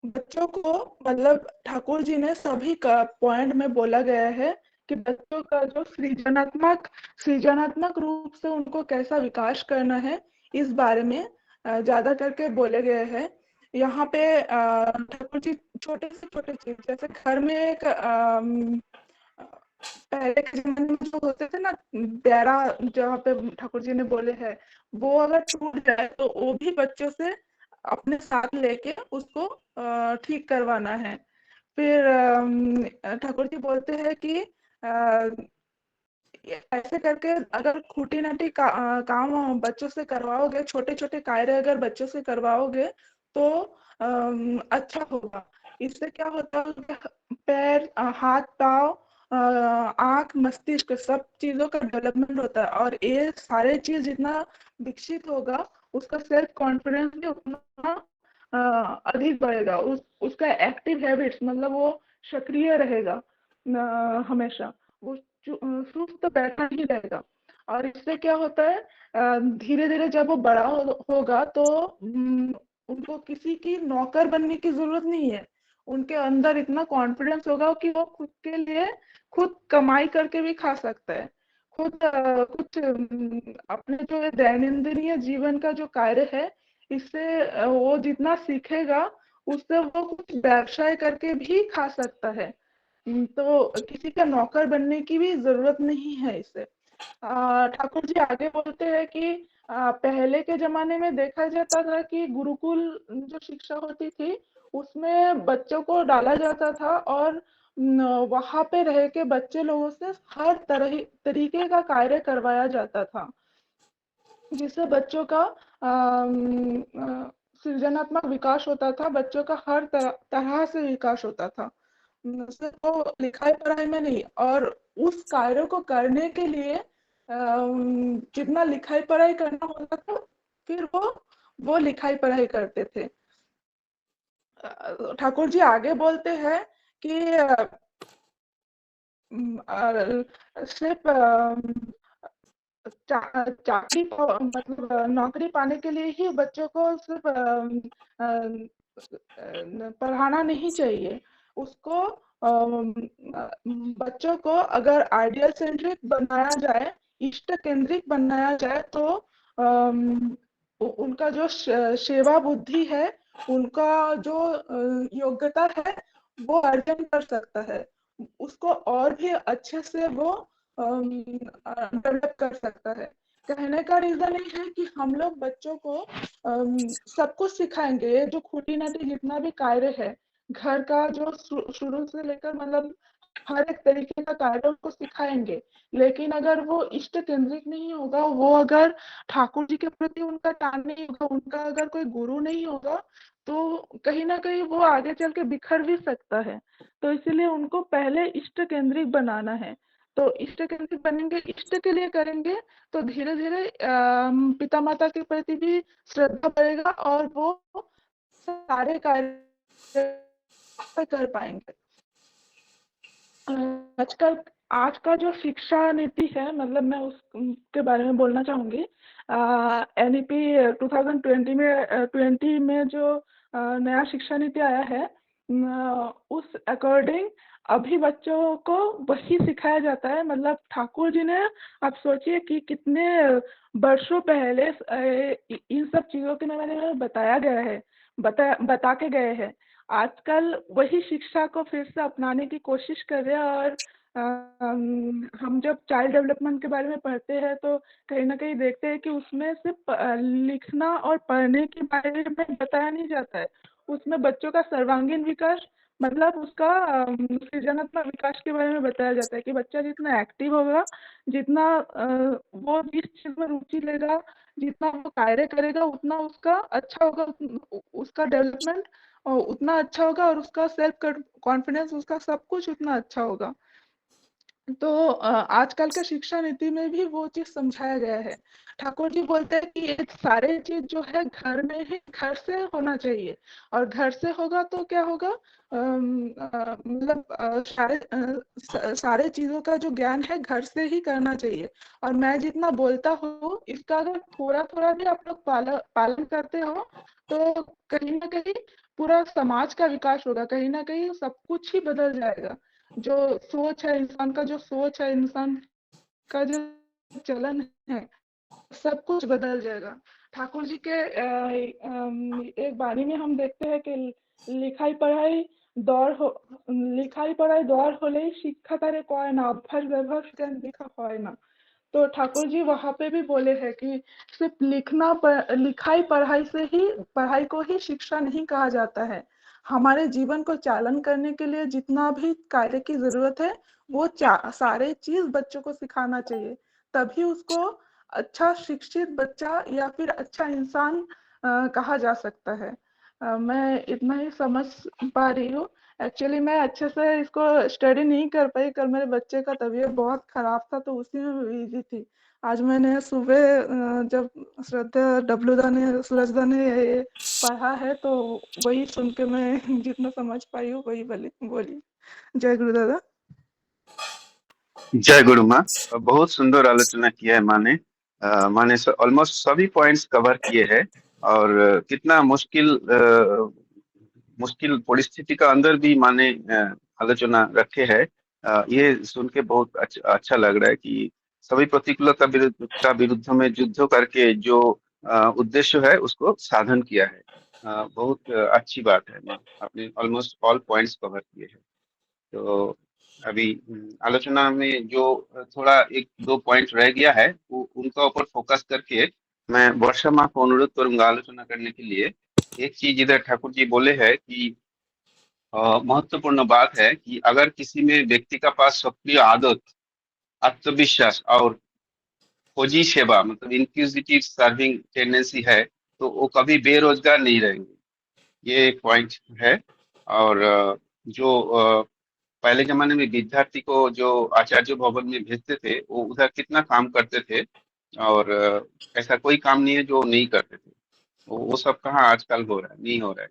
बच्चों को, मतलब ठाकुर जी ने सभी का पॉइंट में बोला गया है कि बच्चों का जो सृजनात्मक रूप से उनको कैसा विकास करना है, इस बारे में ज्यादा करके बोले गए हैं। यहाँ पे ठाकुर जी छोटे से छोटे चीज, जैसे घर में एक पहले के जमाने में जो होते थे ना प्यारा, जहाँ पे ठाकुर जी ने बोले हैं, वो अगर टूट जाए तो वो भी बच्चों से अपने साथ लेके उसको ठीक करवाना है। फिर ठाकुर जी बोलते हैं कि ऐसे करके अगर खूंटी-नाटी काम बच्चों से करवाओगे, छोटे-छोटे कार्य अगर बच्चों से करवाओगे तो अच्छा होगा। इससे क्या होता है, उनके पैर, हाथ-पाँव, आँख, मस्तिष्क सब चीज़ों का डेवलपमेंट होता है और ये सारे चीज़ जितना विकसित होगा, उसका सेल्फ कॉन्फिडेंस भी उतना अधिक बढ़ेगा। उसका एक्टिव हैबिट्स मतलब वो सक्रिय रहेगा हमेशा। वो सुस्त बैठा नहीं रहेगा। और इससे क्या होता है, धीरे-धीरे जब वो बड़ा होगा तो उनको किसी की नौकर बनने की ज़रूरत नहीं है। उनके अंदर इतना कॉन्फिडेंस होगा कि वो खुद के लिए खुद कमाई करके भी खा सकता है। खुद कुछ अपने जो दैनंदिन जीवन का जो कार्य है, इससे वो जितना सीखेगा, उससे वो कुछ व्यवसाय करके भी खा सकता है। तो किसी का नौकर बनने की भी ज़रूरत नहीं है इससे। ठाकुर जी आगे बोलते हैं कि पहले के ज़माने में देखा जाता था कि गुरुकुल जो शिक्षा होती थी, उसमें बच्चों को डाला जाता था और वहाँ पे रह के बच्चे लोगों से हर तरीके का कार्य करवाया जाता था, जिससे बच्चों का सृजनात्मक विकास होता था, बच्चों का हर तरह से विकास होता था। सिर्फ वो लिखाई-पढ़ाई में नहीं, और उस कार्य को करने के लिए जितना लिखाई-पढ़ाई करना होता था, फिर वो लिखाई-पढ़ाई करते थे। ठाकुर जी आगे बोलते हैं कि सिर्फ चाकरी मतलब नौकरी पाने के लिए ही बच्चों को सिर्फ पढ़ाना नहीं चाहिए। उसको बच्चों को अगर आइडियल सेंट्रिक बनाया जाए, इष्ट केंद्रित बनाया जाए तो उनका जो सेवा बुद्धि है, उनका जो योग्यता है, वो अर्जन कर सकता है। उसको और भी अच्छे से वो डेवलप कर सकता है। कहने का रीजन ये है कि हम लोग बच्चों को सब कुछ सिखाएंगे, जो खूंटी-नाटी जितना भी कार्य है, घर का जो शुरू से लेकर मतलब हर एक तरीके का कार्य उनको सिखाएंगे। लेकिन अगर वो इष्ट केंद्रित नहीं होगा, वो अगर ठाकुर जी के प्रति उनका टान नहीं होगा, उनका अगर कोई गुरु नहीं होगा, तो कहीं ना कहीं वो आगे चल के बिखर भी सकता है। तो इसीलिए उनको पहले इष्ट केंद्रित बनाना है। तो इष्ट केंद्रित बनेंगे, इष्ट के लिए करेंगे, तो धीरे धीरे पिता माता के प्रति भी श्रद्धा बढ़ेगा और वो सारे कार्य कर पाएंगे। आजकल आज का जो शिक्षा नीति है, मतलब मैं उसके बारे में बोलना चाहूंगी। NEP 2020 में जो नया शिक्षा नीति आया है, उस अकॉर्डिंग अभी बच्चों को वही सिखाया जाता है। मतलब ठाकुर जी ने, आप सोचिए कि कितने वर्षों पहले इन सब चीज़ों के बारे में बताया गया है, बता के गए हैं। आजकल वही शिक्षा को फिर से अपनाने की कोशिश कर रहे हैं। और हम जब चाइल्ड डेवलपमेंट के बारे में पढ़ते हैं तो कहीं ना कहीं देखते हैं कि उसमें सिर्फ लिखना और पढ़ने के बारे में बताया नहीं जाता है। उसमें बच्चों का सर्वांगीण विकास, मतलब उसका सृजनात्मक विकास के बारे में बताया जाता है कि बच्चा जितना एक्टिव होगा, जितना वो जिस चीज में रुचि लेगा, जितना वो कार्य करेगा, उतना उसका अच्छा होगा, उसका डेवलपमेंट उतना अच्छा होगा और उसका सेल्फ कॉन्फिडेंस, उसका सब कुछ उतना अच्छा होगा। तो आजकल के शिक्षा नीति में भी वो चीज समझाया गया है। ठाकुर जी बोलते हैं कि ये सारे चीज जो है घर में ही, घर से होना चाहिए। और घर से होगा तो क्या होगा, मतलब सारे चीजों का जो ज्ञान है घर से ही करना चाहिए। और मैं जितना बोलता हूँ, इसका अगर थोड़ा थोड़ा भी आप लोग पालन करते हो, तो कहीं ना कहीं पूरा समाज का विकास होगा, कहीं ना कहीं सब कुछ ही बदल जाएगा। जो सोच है इंसान का, जो सोच है इंसान का, जो चलन है, सब कुछ बदल जाएगा। ठाकुर जी के एक बाणी में हम देखते हैं कि लिखाई पढ़ाई दौड़ होले शिक्षा तारे कय ना, अभ्यास व्यवहार ज्ञान दिखा হয় ना। तो ठाकुर जी वहां पे भी बोले हैं कि सिर्फ लिखाई पढ़ाई से ही, पढ़ाई को ही शिक्षा नहीं कहा जाता है। हमारे जीवन को चालन करने के लिए जितना भी कार्य की जरूरत है वो सारे चीज बच्चों को सिखाना चाहिए, तभी उसको अच्छा शिक्षित बच्चा या फिर अच्छा इंसान कहा जा सकता है। मैं इतना ही समझ पा रही हूँ। एक्चुअली मैं अच्छे से इसको स्टडी नहीं कर पाई, कल मेरे बच्चे का तबीयत बहुत खराब था तो उसी में बिजी थी। आज मैंने सुबह जब श्रद्धा डब्लूदा ने सूरजदा ने ये पढ़ा है तो वही सुन के मैं जितना समझ पाई हूँ वही बोली। जय गुरु दादा। जय गुरु माँ। बहुत सुंदर आलोचना किया है माँ ने। माँ ने ऑलमोस्ट सभी पॉइंट्स कवर किए हैं और कितना मुश्किल परिस्थिति का अंदर भी माँ ने आलोचना रखे है। ये सुन के बहुत अच्छा लग रहा है कि सभी प्रतिकूलता विरुद्ध में युद्ध करके जो उद्देश्य है उसको साधन किया है। बहुत अच्छी बात है माँ, आपने ऑलमोस्ट ऑल पॉइंट्स कवर किए हैं। तो अभी आलोचना में जो थोड़ा एक दो पॉइंट रह गया है उनका ऊपर फोकस करके मैं वर्षा माँ को अनुरोध करूंगा आलोचना करने के लिए। एक चीज इधर ठाकुर जी बोले हैं कि महत्वपूर्ण बात है कि अगर किसी में व्यक्ति का पास सक्रिय आदत, आत्मविश्वास और खोजी सेवा मतलब इंक्विजिटिव सर्विंग टेंडेंसी है तो वो कभी बेरोजगार नहीं रहेंगे। ये एक पॉइंट है। और जो पहले जमाने में विद्यार्थी को जो आचार्य भवन में भेजते थे वो उधर कितना काम करते थे और ऐसा कोई काम नहीं है जो नहीं करते थे। वो सब कहाँ आजकल हो रहा है, नहीं हो रहा है।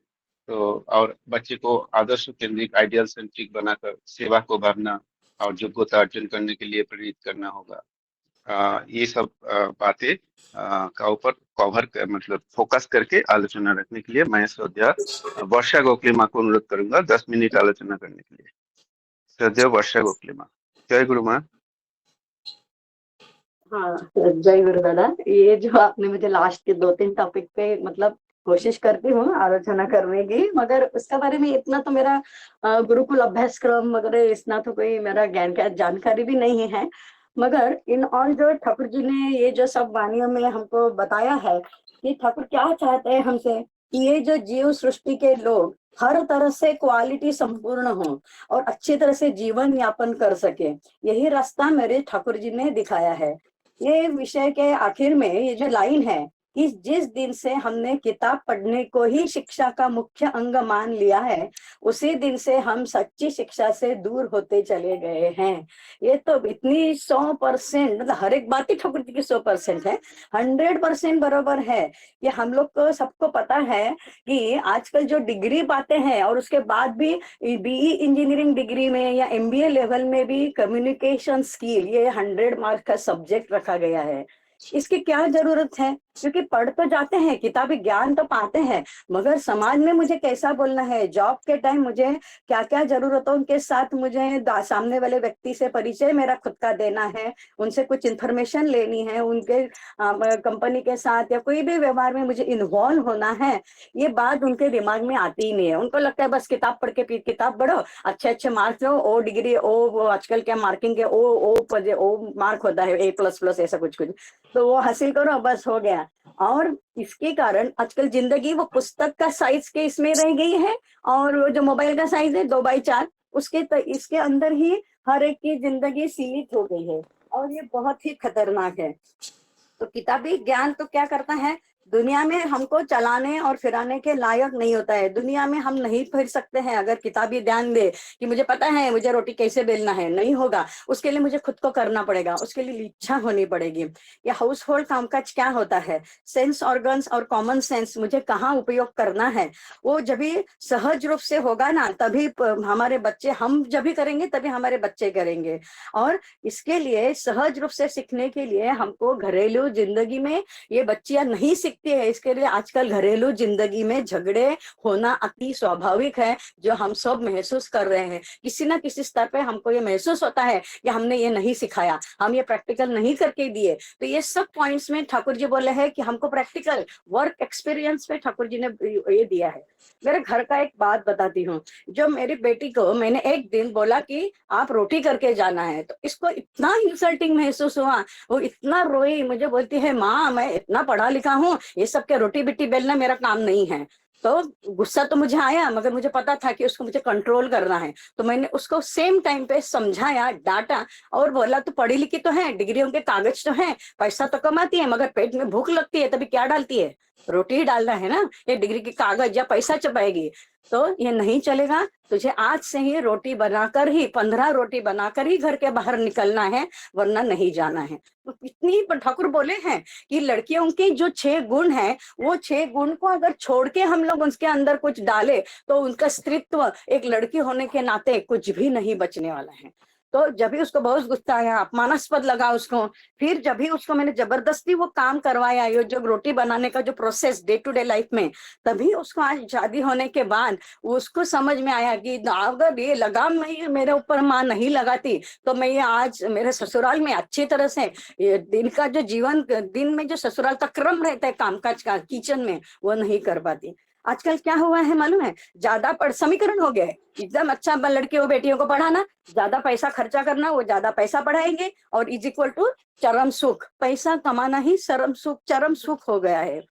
तो और बच्चे को आदर्श केंद्रित आइडियल सेंट्रिक बनाकर सेवा को भरना और योग्यता अर्जन करने के लिए प्रेरित करना होगा। ये सब बातें का ऊपर मतलब फोकस करके आलोचना रखने के लिए मैं श्रद्धा वर्षा गोखले माँ को अनुरोध करूंगा 10 मिनट आलोचना करने के लिए। श्रद्धेय वर्षा गोखले माँ। जय गुरु माँ। हाँ, जय गुरु दादा। ये जो आपने मुझे लास्ट के 2-3 टॉपिक पे मतलब कोशिश करती हूँ आलोचना करने की, मगर उसके बारे में इतना तो मेरा गुरुकुल अभ्यासक्रम वगैरह इतना तो कोई मेरा ज्ञान का जानकारी भी नहीं है। मगर इन और जो ठाकुर जी ने ये जो सब वाणियों में हमको बताया है कि ठाकुर क्या चाहते हैं हमसे कि ये जो जीव सृष्टि के लोग हर तरह से क्वालिटी संपूर्ण हो और अच्छी तरह से जीवन यापन कर सके, यही रास्ता मेरे ठाकुर जी ने दिखाया है। ये विषय के आखिर में ये जो लाइन है कि जिस दिन से हमने किताब पढ़ने को ही शिक्षा का मुख्य अंग मान लिया है उसी दिन से हम सच्ची शिक्षा से दूर होते चले गए हैं। ये तो इतनी 100% मतलब हर एक बात ही ठाकुर जी की 100% है, 100% बराबर है। ये हम लोग को सबको पता है कि आजकल जो डिग्री पाते हैं और उसके बाद भी बीई इंजीनियरिंग डिग्री में या एमबीए लेवल में भी कम्युनिकेशन स्किल ये 100 मार्क्स का सब्जेक्ट रखा गया है। इसकी क्या जरूरत है? क्योंकि पढ़ तो जाते हैं, किताबी ज्ञान तो पाते हैं, मगर समाज में मुझे कैसा बोलना है, जॉब के टाइम मुझे क्या क्या जरूरतों के साथ मुझे सामने वाले व्यक्ति से परिचय मेरा खुद का देना है, उनसे कुछ इंफॉर्मेशन लेनी है, उनके कंपनी के साथ या कोई भी व्यवहार में मुझे इन्वॉल्व होना है, ये बात उनके दिमाग में आती ही नहीं है। उनको लगता है बस किताब पढ़ के किताब पढ़ो, अच्छे अच्छे मार्क्स लो, ओ डिग्री, ओ आजकल क्या मार्किंग के ओ मार्क होता है A++ ऐसा कुछ तो वो हासिल करो बस हो गया। और इसके कारण आजकल जिंदगी वो पुस्तक का साइज के इसमें रह गई है और वो जो मोबाइल का साइज है 2x4 इसके अंदर ही हर एक की जिंदगी सीमित हो गई है और ये बहुत ही खतरनाक है। तो किताबी ज्ञान तो क्या करता है, दुनिया में हमको चलाने और फिराने के लायक नहीं होता है। दुनिया में हम नहीं फिर सकते हैं अगर किताबी ध्यान दे कि मुझे पता है मुझे रोटी कैसे बेलना है, नहीं होगा। उसके लिए मुझे खुद को करना पड़ेगा, उसके लिए इच्छा होनी पड़ेगी। ये हाउस होल्ड कामकाज क्या होता है, सेंस ऑर्गन्स और कॉमन सेंस मुझे कहाँ उपयोग करना है, वो जब भी सहज रूप से होगा ना तभी हमारे बच्चे, हम जब भी करेंगे तभी हमारे बच्चे करेंगे। और इसके लिए सहज रूप से सीखने के लिए हमको घरेलू जिंदगी में ये बच्चियां नहीं सीखती है, इसके लिए आजकल घरेलू जिंदगी में झगड़े होना अति स्वाभाविक है, जो हम सब महसूस कर रहे हैं। किसी ना किसी स्तर पे हमको ये महसूस होता है कि हमने ये नहीं सिखाया, हम ये प्रैक्टिकल नहीं करके दिए। तो ये सब पॉइंट्स में ठाकुर जी बोले हैं कि हमको प्रैक्टिकल वर्क एक्सपीरियंस पे ठाकुर जी ने ये दिया है। मेरे घर का एक बात बताती हूँ, जो मेरी बेटी को मैंने एक दिन बोला कि आप रोटी करके जाना है, तो इसको इतना इंसल्टिंग महसूस हुआ, वो इतना रोई, मुझे बोलती है माँ मैं इतना पढ़ा लिखा हूँ, ये सब के रोटी बिट्टी बेलना मेरा काम नहीं है। तो गुस्सा तो मुझे आया, मगर मुझे पता था कि उसको मुझे कंट्रोल करना है, तो मैंने उसको सेम टाइम पे समझाया, डांटा और बोला तो पढ़ी लिखी तो है, डिग्रियों के कागज तो है, पैसा तो कमाती है, मगर पेट में भूख लगती है तभी क्या डालती है, रोटी ही डालना है ना, ये डिग्री के कागज या पैसा चबाएगी, तो ये नहीं चलेगा। तुझे आज से ही रोटी बनाकर ही 15 रोटी बनाकर ही घर के बाहर निकलना है, वरना नहीं जाना है। तो इतनी ठाकुर बोले हैं कि लड़कियों के जो 6 गुण है, वो 6 गुण को अगर छोड़ के हम लोग उसके अंदर कुछ डाले तो उनका स्त्रीत्व एक लड़की होने के नाते कुछ भी नहीं बचने वाला है। तो जब भी उसको बहुत गुस्सा आया, अपमानास्पद लगा उसको, फिर जब भी उसको मैंने जबरदस्ती वो काम करवाया, ये जो रोटी बनाने का जो process day to day life में, तभी उसको आज शादी होने के बाद उसको समझ में आया कि अगर ये लगाम मैं मेरे ऊपर माँ नहीं लगाती तो मैं ये आज मेरे ससुराल में अच्छी तरह से ये दिन का जो जीवन, दिन में जो ससुराल का क्रम रहता है कामकाज का किचन में, वो नहीं कर पाती। आजकल क्या हुआ है मालूम है, ज्यादा समीकरण हो गया है, एकदम अच्छा लड़कियों बेटियों को पढ़ाना, ज्यादा पैसा खर्चा करना, वो ज्यादा पैसा पढ़ाएंगे और इज इक्वल टू चरम सुख, पैसा कमाना ही चरम सुख हो गया है।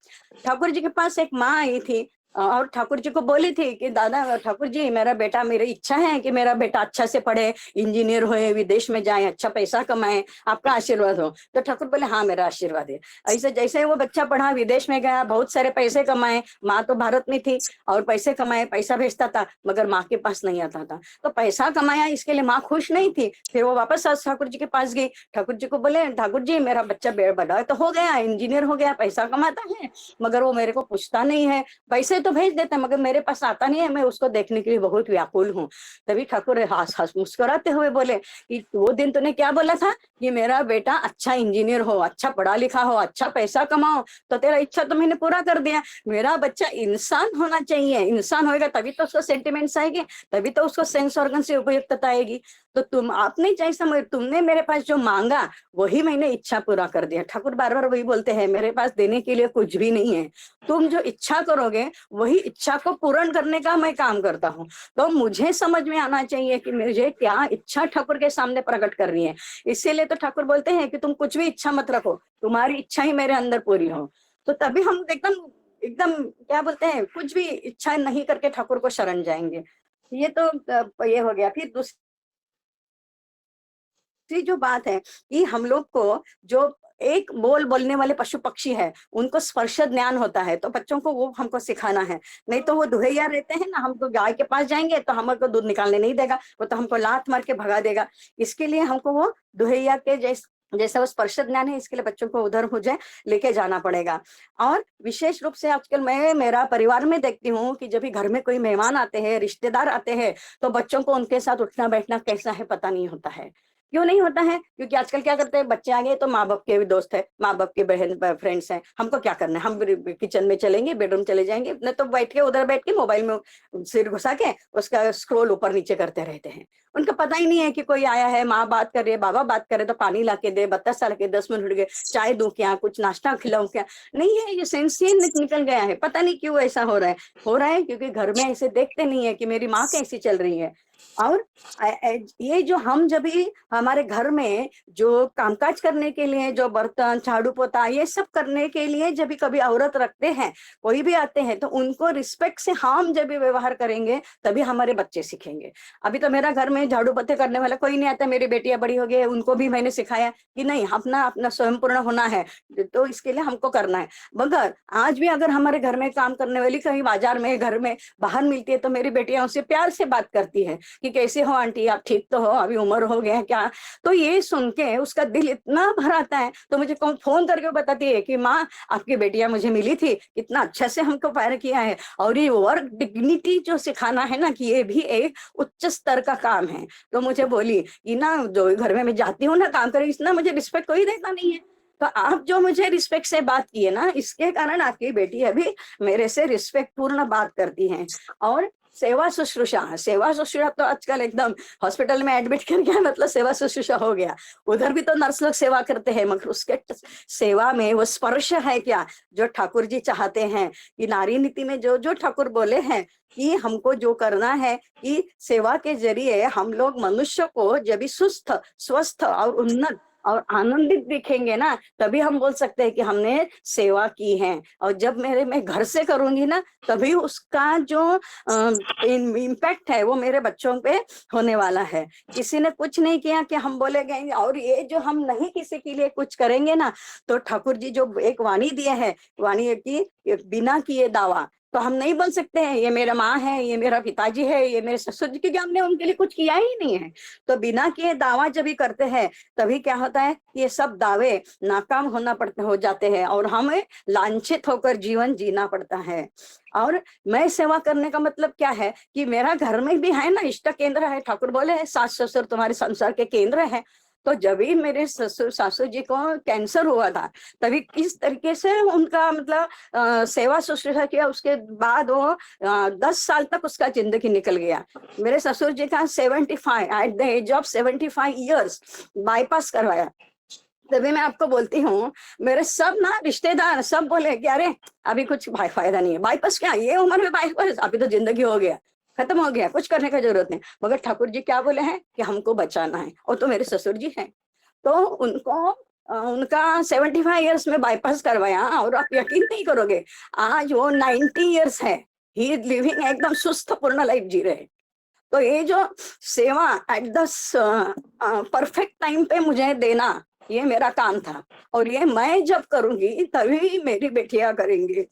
ठाकुर जी के पास एक माँ आई थी और ठाकुर जी को बोली थी कि दादा ठाकुर जी, मेरी इच्छा है कि मेरा बेटा अच्छा से पढ़े, इंजीनियर होए, विदेश में जाए, अच्छा पैसा कमाए, आपका आशीर्वाद हो। तो ठाकुर बोले हाँ मेरा आशीर्वाद है। ऐसे जैसे वो बच्चा पढ़ा, विदेश में गया, बहुत सारे पैसे कमाए, माँ तो भारत में थी और पैसे कमाए, पैसा भेजता था, मगर माँ के पास नहीं आता था। तो पैसा कमाया, इसके लिए माँ खुश नहीं थी। फिर वो वापस आज ठाकुर जी के पास गई, ठाकुर जी को बोले ठाकुर जी मेरा बच्चा बड़ा तो हो गया, इंजीनियर हो गया, पैसा कमाता है, मगर वो मेरे को पूछता नहीं है, पैसे तो भेज देते मगर मेरे पास आता नहीं है, मैं उसको देखने के लिए बहुत व्याकुल हूँ। तभी ठाकुर हंस मुस्कुराते हुए बोले कि वो दिन तूने क्या बोला था कि मेरा बेटा अच्छा इंजीनियर हो, अच्छा पढ़ा लिखा हो, अच्छा पैसा कमाओ, तो तेरा इच्छा तो मैंने पूरा कर दिया। मेरा बच्चा इंसान होना चाहिए, इंसान होएगा तभी तो उसको सेंटिमेंट्स आएंगे, तभी तो उसको सेंस ऑर्गन से उपयुक्तता आएगी। तो आपने जैसा तुमने मेरे पास जो मांगा वही मैंने इच्छा पूरा कर दिया। ठाकुर बार बार वही बोलते हैं, मेरे पास देने के लिए कुछ भी नहीं है, तुम जो इच्छा करोगे वही इच्छा को पूर्ण करने का मैं काम करता हूँ। तो मुझे समझ में आना चाहिए कि मुझे क्या इच्छा ठाकुर के सामने प्रकट कर रही है। इसीलिए तो ठाकुर बोलते हैं कि तुम कुछ भी इच्छा मत रखो, तुम्हारी इच्छा ही मेरे अंदर पूरी हो। तो तभी हम एकदम एकदम क्या बोलते हैं, कुछ भी इच्छा नहीं करके ठाकुर को शरण जाएंगे। ये तो ये हो गया। फिर दूसरी जो बात है कि हम लोग को जो एक बोलने वाले पशु पक्षी है, उनको स्पर्श ज्ञान होता है, तो बच्चों को वो हमको सिखाना है। नहीं तो वो दुहैया रहते हैं ना, हमको गाय के पास जाएंगे तो हमको दूध निकालने नहीं देगा, वो तो हमको लात मार के भगा देगा। इसके लिए हमको वो दुहैया के जैसा वो स्पर्श ज्ञान है, इसके लिए बच्चों को उधर मुझे लेके जाना पड़ेगा। और विशेष रूप से आजकल मैं मेरा परिवार में देखती हूँ कि जब भी घर में कोई मेहमान आते हैं, रिश्तेदार आते हैं, तो बच्चों को उनके साथ उठना बैठना कैसा है पता नहीं होता है। क्यों नहीं होता है? क्योंकि आजकल क्या करते हैं, बच्चे आ गए तो माँ बाप के भी दोस्त है, माँ बाप के बहन फ्रेंड्स हैं, हमको क्या करना है, हम किचन में चलेंगे, बेडरूम चले जाएंगे, न तो बैठ के उधर बैठ के मोबाइल में सिर घुसा के उसका स्क्रॉल ऊपर नीचे करते रहते हैं। उनको पता ही नहीं है कि कोई आया है, माँ बात कर रही है, बाबा बात कर रहे, तो पानी ला के दे, बतासा ला के, 10 मिनट उठ गए, चाय दूं क्या, कुछ नाश्ता खिलाऊं क्या, नहीं है। ये सेंस ही निकल गया है, पता नहीं क्यों ऐसा हो रहा है क्योंकि घर में ऐसे देखते नहीं है कि मेरी माँ कैसी चल रही है। और ये जो हम जब भी हमारे घर में जो कामकाज करने के लिए, जो बर्तन झाड़ू पोता ये सब करने के लिए जब भी कभी औरत रखते हैं, कोई भी आते हैं, तो उनको रिस्पेक्ट से हम जब भी व्यवहार करेंगे तभी हमारे बच्चे सीखेंगे। अभी तो मेरा घर में झाड़ू पोते करने वाला कोई नहीं आता, मेरी बेटियां बड़ी हो गई, उनको भी मैंने सिखाया कि नहीं, अपना स्वयं पूर्ण होना है, तो इसके लिए हमको करना है। मगर आज भी अगर हमारे घर में काम करने वाली कहीं बाजार में, घर में बाहर मिलती है, तो मेरी बेटियां उससे प्यार से बात करती है कि कैसे हो आंटी, आप ठीक तो हो, अभी उम्र हो गया क्या। तो ये सुन के उसका दिल इतना भर आता है, तो मुझे फोन करके बताती है कि माँ आपकी बेटियां मुझे मिली थी, इतना अच्छा से हमको प्यार किया है। और ये वर्क डिग्निटी जो सिखाना है ना, कि ये भी एक उच्च स्तर का काम है। तो मुझे बोली कि ना, जो घर में मैं जाती हूँ ना काम करे, इतना मुझे रिस्पेक्ट कोई देता नहीं है, तो आप जो मुझे रिस्पेक्ट से बात की है ना, इसके कारण आपकी बेटी अभी मेरे से रिस्पेक्ट पूर्ण बात करती है। और सेवा शुश्रूषा तो आजकल एकदम हॉस्पिटल में एडमिट कर गया मतलब सेवा शुश्रूषा हो गया। उधर भी तो नर्स लोग सेवा करते हैं, मगर उसके सेवा में वो स्पर्श है क्या जो ठाकुर जी चाहते हैं। कि नारी नीति में जो ठाकुर बोले हैं कि हमको जो करना है कि सेवा के जरिए हम लोग मनुष्य को जब भी सुस्थ, स्वस्थ और उन्नत और आनंदित दिखेंगे ना, तभी हम बोल सकते हैं कि हमने सेवा की है। और जब मैं घर से करूंगी ना, तभी उसका जो इम्पैक्ट है वो मेरे बच्चों पे होने वाला है। किसी ने कुछ नहीं किया कि हम बोले गए, और ये जो हम नहीं किसी के लिए कुछ करेंगे ना, तो ठाकुर जी जो एक वाणी दिए है, वाणी है कि बिना किए दावा, तो हम नहीं बोल सकते हैं ये मेरा माँ है, ये मेरा पिताजी है, ये मेरे ससुर जी, क्योंकि हमने उनके लिए कुछ किया ही नहीं है। तो बिना किए दावा जब भी करते हैं, तभी क्या होता है, ये सब दावे नाकाम हो जाते हैं, और हमें लांछित होकर जीवन जीना पड़ता है। और मैं सेवा करने का मतलब क्या है कि मेरा घर में भी है ना, इष्ट केंद्र है। ठाकुर बोले है सास ससुर तुम्हारे संसार के केंद्र है। तो जब भी मेरे ससुर सासू जी को कैंसर हुआ था, तभी किस तरीके से उनका मतलब सेवा शुश्रूषा किया, उसके बाद वो 10 साल तक उसका जिंदगी निकल गया। मेरे ससुर जी का 75 at the age of 75 years bypass करवाया। तभी मैं आपको बोलती हूँ, मेरे सब ना रिश्तेदार सब बोले कि अरे अभी कुछ फायदा नहीं है, बाईपास क्या, ये उम्र में बाईपास, अभी तो जिंदगी हो गया, खत्म हो गया, कुछ करने का जरूरत नहीं। मगर ठाकुर जी क्या बोले हैं कि हमको बचाना है, और तो मेरे ससुर जी हैं, तो उनको उनका 75 ईयर्स में बाईपास करवाया, और आप यकीन नहीं करोगे, आज वो 90 ईयर्स है, ही इज लिविंग एकदम सुस्त पूर्ण लाइफ जी रहे। तो ये जो सेवा एट द परफेक्ट टाइम पे मुझे देना, ये मेरा काम था, और ये मैं जब करूंगी तभी मेरी बेटियां करेंगी।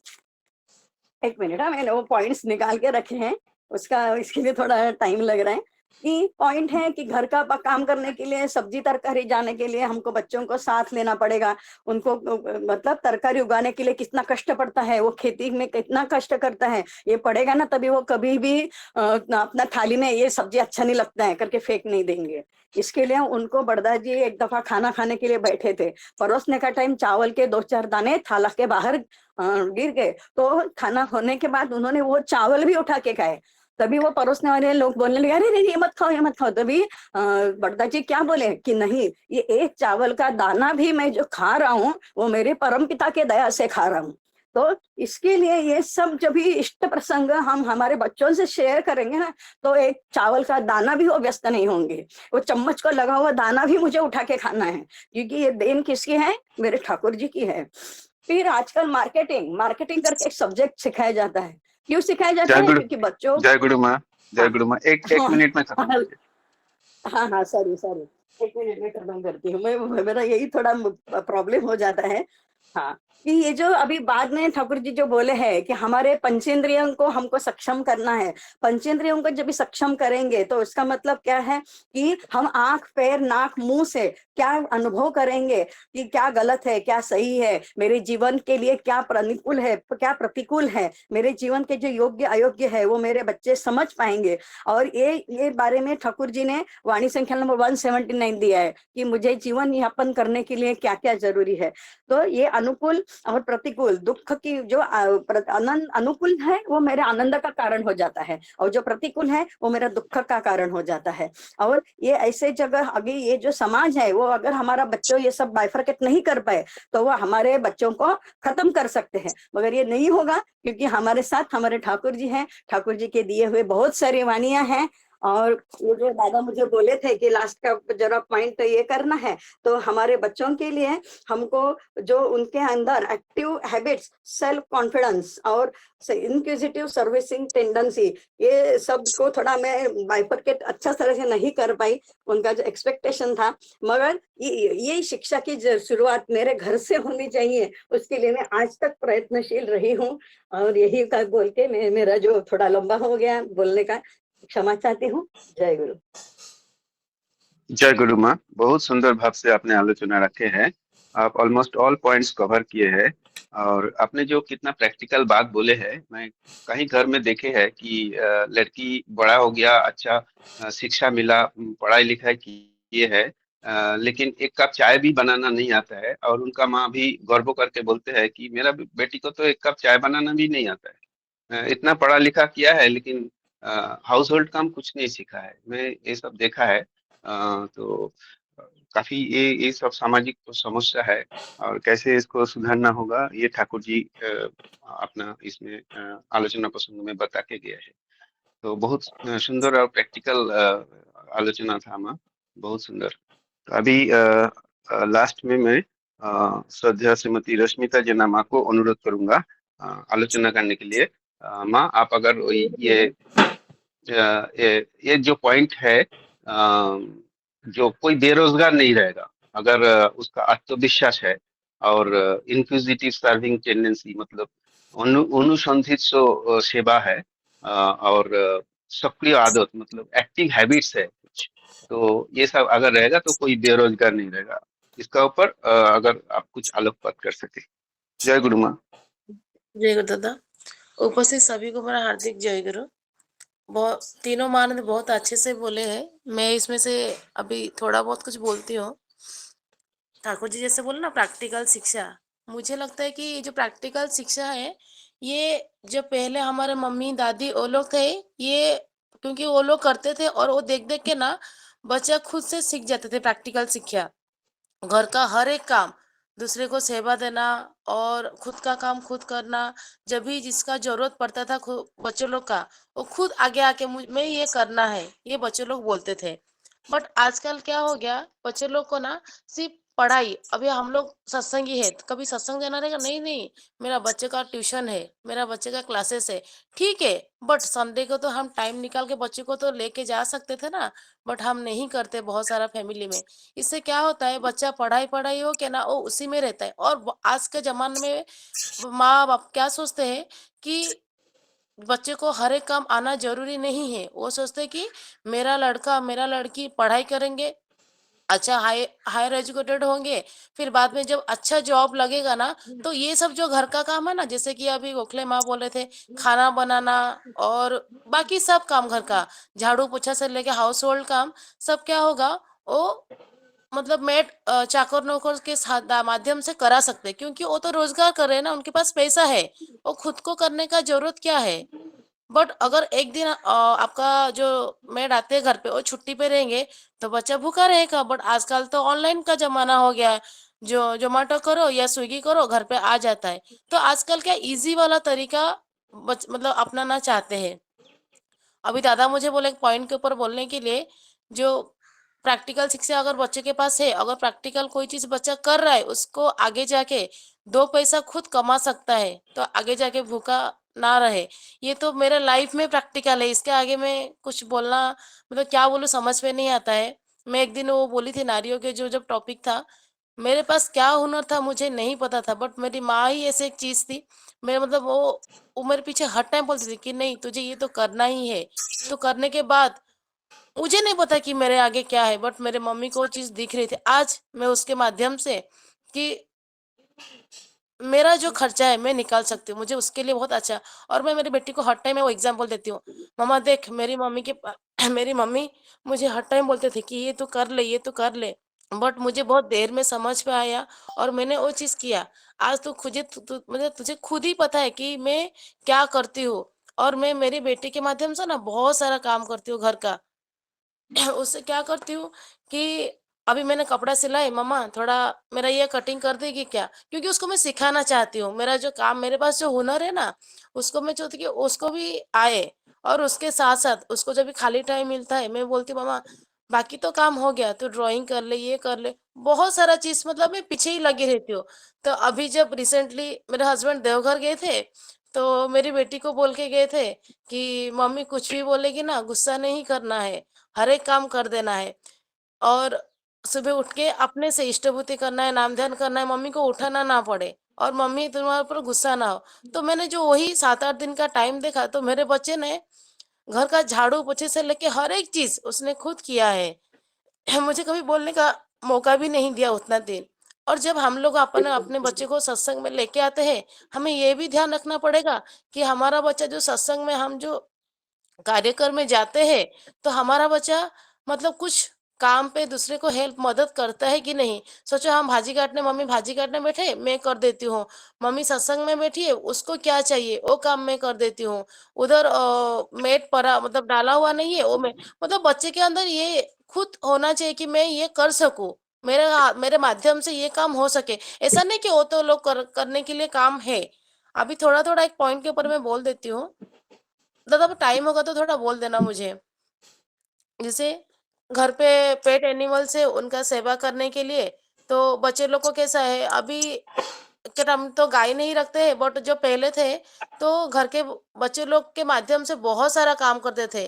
एक मिनट, मैंने वो पॉइंट्स निकाल के रखे हैं, उसका इसके लिए थोड़ा टाइम लग रहा है। कि पॉइंट है कि घर का काम करने के लिए, सब्जी तरकारी जाने के लिए हमको बच्चों को साथ लेना पड़ेगा। उनको मतलब तरकारी उगाने के लिए कितना कष्ट पड़ता है, वो खेती में कितना कष्ट करता है, ये पड़ेगा ना, तभी वो कभी भी अपना थाली में ये सब्जी अच्छा नहीं लगता है करके फेंक नहीं देंगे। इसके लिए उनको बड़दा जी एक दफा खाना खाने के लिए बैठे थे, परोसने का टाइम चावल के 2-4 दाने थाला के बाहर गिर गए, तो खाना होने के बाद उन्होंने वो चावल भी उठा के खाए। तभी वो परोसने वाले लोग बोलने लगे, अरे नहीं ये मत खाओ, ये मत खाओ। तभी बड़दा जी क्या बोले कि नहीं, ये एक चावल का दाना भी मैं जो खा रहा हूँ, वो मेरे परम पिता के दया से खा रहा हूँ। तो इसके लिए ये सब जब भी इष्ट प्रसंग हम हमारे बच्चों से शेयर करेंगे ना, तो एक चावल का दाना भी वो व्यस्त नहीं होंगे, वो चम्मच को लगा हुआ दाना भी मुझे उठा के खाना है, क्योंकि ये देन किसकी है, मेरे ठाकुर जी की है। फिर आजकल मार्केटिंग करके एक सब्जेक्ट सिखाया जाता है। क्यों सिखाया जाता जय है, गुरु, क्योंकि बच्चों, जय गुरु माँ, जय हाँ गुरु माँ, एक हाँ मिनट में खत्म हाँ कीजिए। हाँ हाँ, सॉरी सॉरी, एक मिनट में खत्म करती हूँ मैं, मेरा यही थोड़ा प्रॉब्लम हो जाता है। हाँ, कि ये जो अभी बाद में ठाकुर जी जो बोले हैं कि हमारे पंचेंद्रियों को हमको सक्षम करना है, पंचेंद्रियों को जब भी सक्षम करेंगे तो इसका मतलब क्या है कि हम आंख पैर नाक मुंह से क्या अनुभव करेंगे कि क्या गलत है क्या सही है, मेरे जीवन के लिए क्या अनुकूल है क्या प्रतिकूल है, मेरे जीवन के जो योग्य अयोग्य है वो मेरे बच्चे समझ पाएंगे। और ये बारे में ठाकुर जी ने वाणी संख्या नंबर 179 दिया है कि मुझे जीवन यापन करने के लिए क्या क्या जरूरी है। तो ये अनुकूल और प्रतिकूल, दुख की जो आनंद अनुकूल है वो मेरे आनंद का कारण हो जाता है, और जो प्रतिकूल है वो मेरा दुख का कारण हो जाता है। और ये ऐसे जगह अभी ये जो समाज है, वो अगर हमारा बच्चों ये सब बाइफरकेट नहीं कर पाए, तो वो हमारे बच्चों को खत्म कर सकते हैं। मगर ये नहीं होगा, क्योंकि हमारे साथ हमारे ठाकुर जी हैं, ठाकुर जी के दिए हुए बहुत सारी वाणियां हैं। और ये जो दादा मुझे बोले थे कि लास्ट का जरा पॉइंट ये करना है, तो हमारे बच्चों के लिए हमको जो उनके अंदर एक्टिव हैबिट्स, सेल्फ कॉन्फिडेंस और इंक्विजिटिव सर्विसिंग टेंडेंसी, ये सब को थोड़ा मैं बाइफरकेट अच्छा तरह से नहीं कर पाई, उनका जो एक्सपेक्टेशन था। मगर ये शिक्षा की शुरुआत मेरे घर से होनी चाहिए, उसके लिए मैं आज तक प्रयत्नशील रही हूँ। और यही का बोल के मेरा जो थोड़ा लंबा हो गया बोलने का, क्षमा चाहती हूँ। जय गुरु। जय गुरु माँ, बहुत सुंदर भाव से आपने आलोचना रखे हैं। आप ऑलमोस्ट ऑल पॉइंट्स कवर किए हैं, और आपने जो कितना प्रैक्टिकल बात बोले हैं, मैं कहीं घर में देखे हैं कि लड़की बड़ा हो गया, अच्छा शिक्षा मिला, पढ़ाई लिखाई किए है, लेकिन एक कप चाय भी बनाना नहीं आता है, और उनका माँ भी गर्व करके बोलते हैं कि मेरा बेटी को तो एक कप चाय बनाना भी नहीं आता है, इतना पढ़ा लिखा किया है लेकिन हाउस होल्ड काम कुछ नहीं सीखा है। मैं ये सब देखा है। तो काफी ये सब सामाजिक समस्या है, और कैसे इसको सुधारना होगा ये ठाकुर जी अपना इसमें आलोचना प्रसंग में बता के गए हैं। तो बहुत सुंदर और प्रैक्टिकल आलोचना था माँ, बहुत सुंदर। तो अभी लास्ट में मैं श्रद्धा श्रीमती रश्मिता जनामा को अनुरोध करूंगा आलोचना करने के लिए। माँ, आप अगर ये जो पॉइंट है, जो कोई बेरोजगार नहीं रहेगा अगर उसका आत्मविश्वास है और इंक्विजिटिव सर्विंग टेंडेंसी, मतलब अनुसंधित्सु सेवा है, और सक्रिय आदत मतलब एक्टिव हैबिट्स है कुछ, तो ये सब अगर रहेगा तो कोई बेरोजगार नहीं रहेगा। इसका ऊपर अगर आप कुछ आलोकपात कर सके। जय गुरु माँ। जय गुरु दादा। उपस्थित सभी को मेरा हार्दिक जय गुरु। बहुत तीनों माँ ने बहुत अच्छे से बोले हैं। मैं इसमें से अभी थोड़ा बहुत कुछ बोलती हूँ। ठाकुर जी जैसे बोले ना प्रैक्टिकल शिक्षा, मुझे लगता है कि ये जो प्रैक्टिकल शिक्षा है, ये जो पहले हमारे मम्मी दादी वो लोग थे, ये क्योंकि वो लोग करते थे और वो देख देख के ना बच्चा खुद से सीख जाते थे प्रैक्टिकल शिक्षा। घर का हर एक काम, दूसरे को सेवा देना और खुद का काम खुद करना, जब भी जिसका जरूरत पड़ता था बच्चों लोग का, वो खुद आगे आके मैं ये करना है, ये बच्चे लोग बोलते थे। बट आजकल क्या हो गया, बच्चे लोग को ना सिर्फ पढ़ाई, अभी हम लोग सत्संगी है, तो कभी सत्संग देना रहेगा, नहीं नहीं, मेरा बच्चे का ट्यूशन है, मेरा बच्चे का क्लासेस है, ठीक है। बट संडे को तो हम टाइम निकाल के बच्चे को तो लेके जा सकते थे ना, बट हम नहीं करते बहुत सारा फैमिली में। इससे क्या होता है, बच्चा पढ़ाई पढ़ाई हो के ना वो उसी में रहता है। और आज के जमाने में माँ बाप क्या सोचते हैं कि बच्चे को हर एक काम आना जरूरी नहीं है। वो सोचते हैं कि मेरा लड़का मेरा लड़की पढ़ाई करेंगे, अच्छा हायर एजुकेटेड होंगे, फिर बाद में जब अच्छा जॉब लगेगा ना, तो ये सब जो घर का काम है ना, जैसे कि अभी गोखले माँ बोले थे, खाना बनाना और बाकी सब काम घर का, झाड़ू पोछा से लेके हाउस होल्ड काम, सब क्या होगा, वो मतलब मेड चाकर नौकर के माध्यम से करा सकते हैं, क्योंकि वो तो रोजगार कर रहे हैं ना, उनके पास पैसा है, वो खुद को करने का जरूरत क्या है। बट अगर एक दिन आपका जो मेड आते हैं घर पे, वो छुट्टी पे रहेंगे, तो बच्चा भूखा रहेगा। बट आजकल तो ऑनलाइन का जमाना हो गया है, जो जोमेटो करो या स्विगी करो घर पे आ जाता है। तो आजकल क्या इजी वाला तरीका मतलब अपनाना चाहते हैं। अभी दादा मुझे बोले एक पॉइंट के ऊपर बोलने के लिए, जो प्रैक्टिकल शिक्षा अगर बच्चे के पास है, अगर प्रैक्टिकल कोई चीज बच्चा कर रहा है, उसको आगे जाके 2 पैसा खुद कमा सकता है, तो आगे जाके भूखा ना रहे। ये तो मेरे लाइफ में प्रैक्टिकल है, इसके आगे मैं कुछ बोलना मतलब क्या बोलूं समझ में नहीं आता है। मैं एक दिन वो बोली थी नारियों के जो जब टॉपिक था, मेरे पास क्या हुनर था मुझे नहीं पता था, बट मेरी माँ ही ऐसी एक चीज थी, मेरे मतलब वो मेरे पीछे हर टाइम बोलती थी कि नहीं तुझे ये तो करना ही है। तो करने के बाद मुझे नहीं पता कि मेरे आगे क्या है, बट मेरे मम्मी को वो चीज दिख रही थी। आज मैं उसके माध्यम से कि मेरा जो खर्चा है मैं निकाल सकती हूँ, मुझे उसके लिए बहुत अच्छा। और मैं मेरी बेटी को हर टाइम मैं वो एग्जाम्पल देती हूँ, मम्मा देख मेरी मम्मी मेरी मम्मी मुझे हर टाइम बोलते थे कि ये तो कर ले, ये तो कर ले, बट मुझे बहुत देर में समझ में आया और मैंने वो चीज किया। आज तो मतलब तुझे खुद ही पता है कि मैं क्या करती हूँ। और मैं मेरी बेटी के माध्यम से ना बहुत सारा काम करती हूँ घर का। उससे क्या करती हूँ कि अभी मैंने कपड़ा सिलाई, मम्मा थोड़ा मेरा ये कटिंग कर देगी क्या, क्योंकि उसको मैं सिखाना चाहती हूँ। मेरा जो काम, मेरे पास जो हुनर है ना, उसको मैं चाहती हूँ कि उसको भी आए। और उसके साथ साथ उसको जब भी खाली टाइम मिलता है, मैं बोलती हूँ मम्मा बाकी तो काम हो गया, तू ड्राइंग कर ले, ये कर ले, बहुत सारा चीज, मतलब मैं पीछे ही लगी रहती हूँ। तो अभी जब रिसेंटली मेरे हस्बैंड देवघर गए थे, तो मेरी बेटी को बोल के गए थे कि मम्मी कुछ भी बोलेगी ना गुस्सा नहीं करना है, हर एक काम कर देना है। और सुबह उठ के अपने से इष्टभूति करना है, नाम ध्यान करना है, मम्मी को उठाना ना पड़े और मम्मी तुम्हारे ऊपर गुस्सा ना हो। तो मैंने जो वही 7-8 दिन का टाइम देखा, तो मेरे बच्चे ने घर का झाड़ू पोछे से लेके हर एक चीज उसने खुद किया है। मुझे कभी बोलने का मौका भी नहीं दिया उतना दिन। और जब हम लोग अपने अपने बच्चे को सत्संग में लेके आते हैं, हमें ये भी ध्यान रखना पड़ेगा कि हमारा बच्चा जो सत्संग में हम जो कार्यक्रम में जाते हैं, तो हमारा बच्चा मतलब कुछ काम पे दूसरे को हेल्प मदद करता है कि नहीं। सोचो हम भाजी काटने, मम्मी भाजी काटने बैठे, मैं कर देती हूँ। मम्मी सत्संग में बैठी है, उसको क्या चाहिए वो काम मैं कर देती हूँ। उधर मेट परा मतलब डाला हुआ नहीं है, वो मैं मतलब बच्चे के अंदर ये खुद होना चाहिए कि मैं ये कर सकूं, मेरे माध्यम से ये काम हो सके। ऐसा नहीं कि वो तो लोग करने के लिए काम है। अभी थोड़ा थोड़ा एक पॉइंट के ऊपर मैं बोल देती हूँ। दादा टाइम होगा तो थोड़ा बोल देना मुझे। जैसे घर पे पेट एनिमल्स है, उनका सेवा करने के लिए तो बच्चे लोग को कैसा है अभी के टाइम तो गाय नहीं रखते हैं, बट जो पहले थे तो घर के बच्चे लोग के माध्यम से बहुत सारा काम करते थे।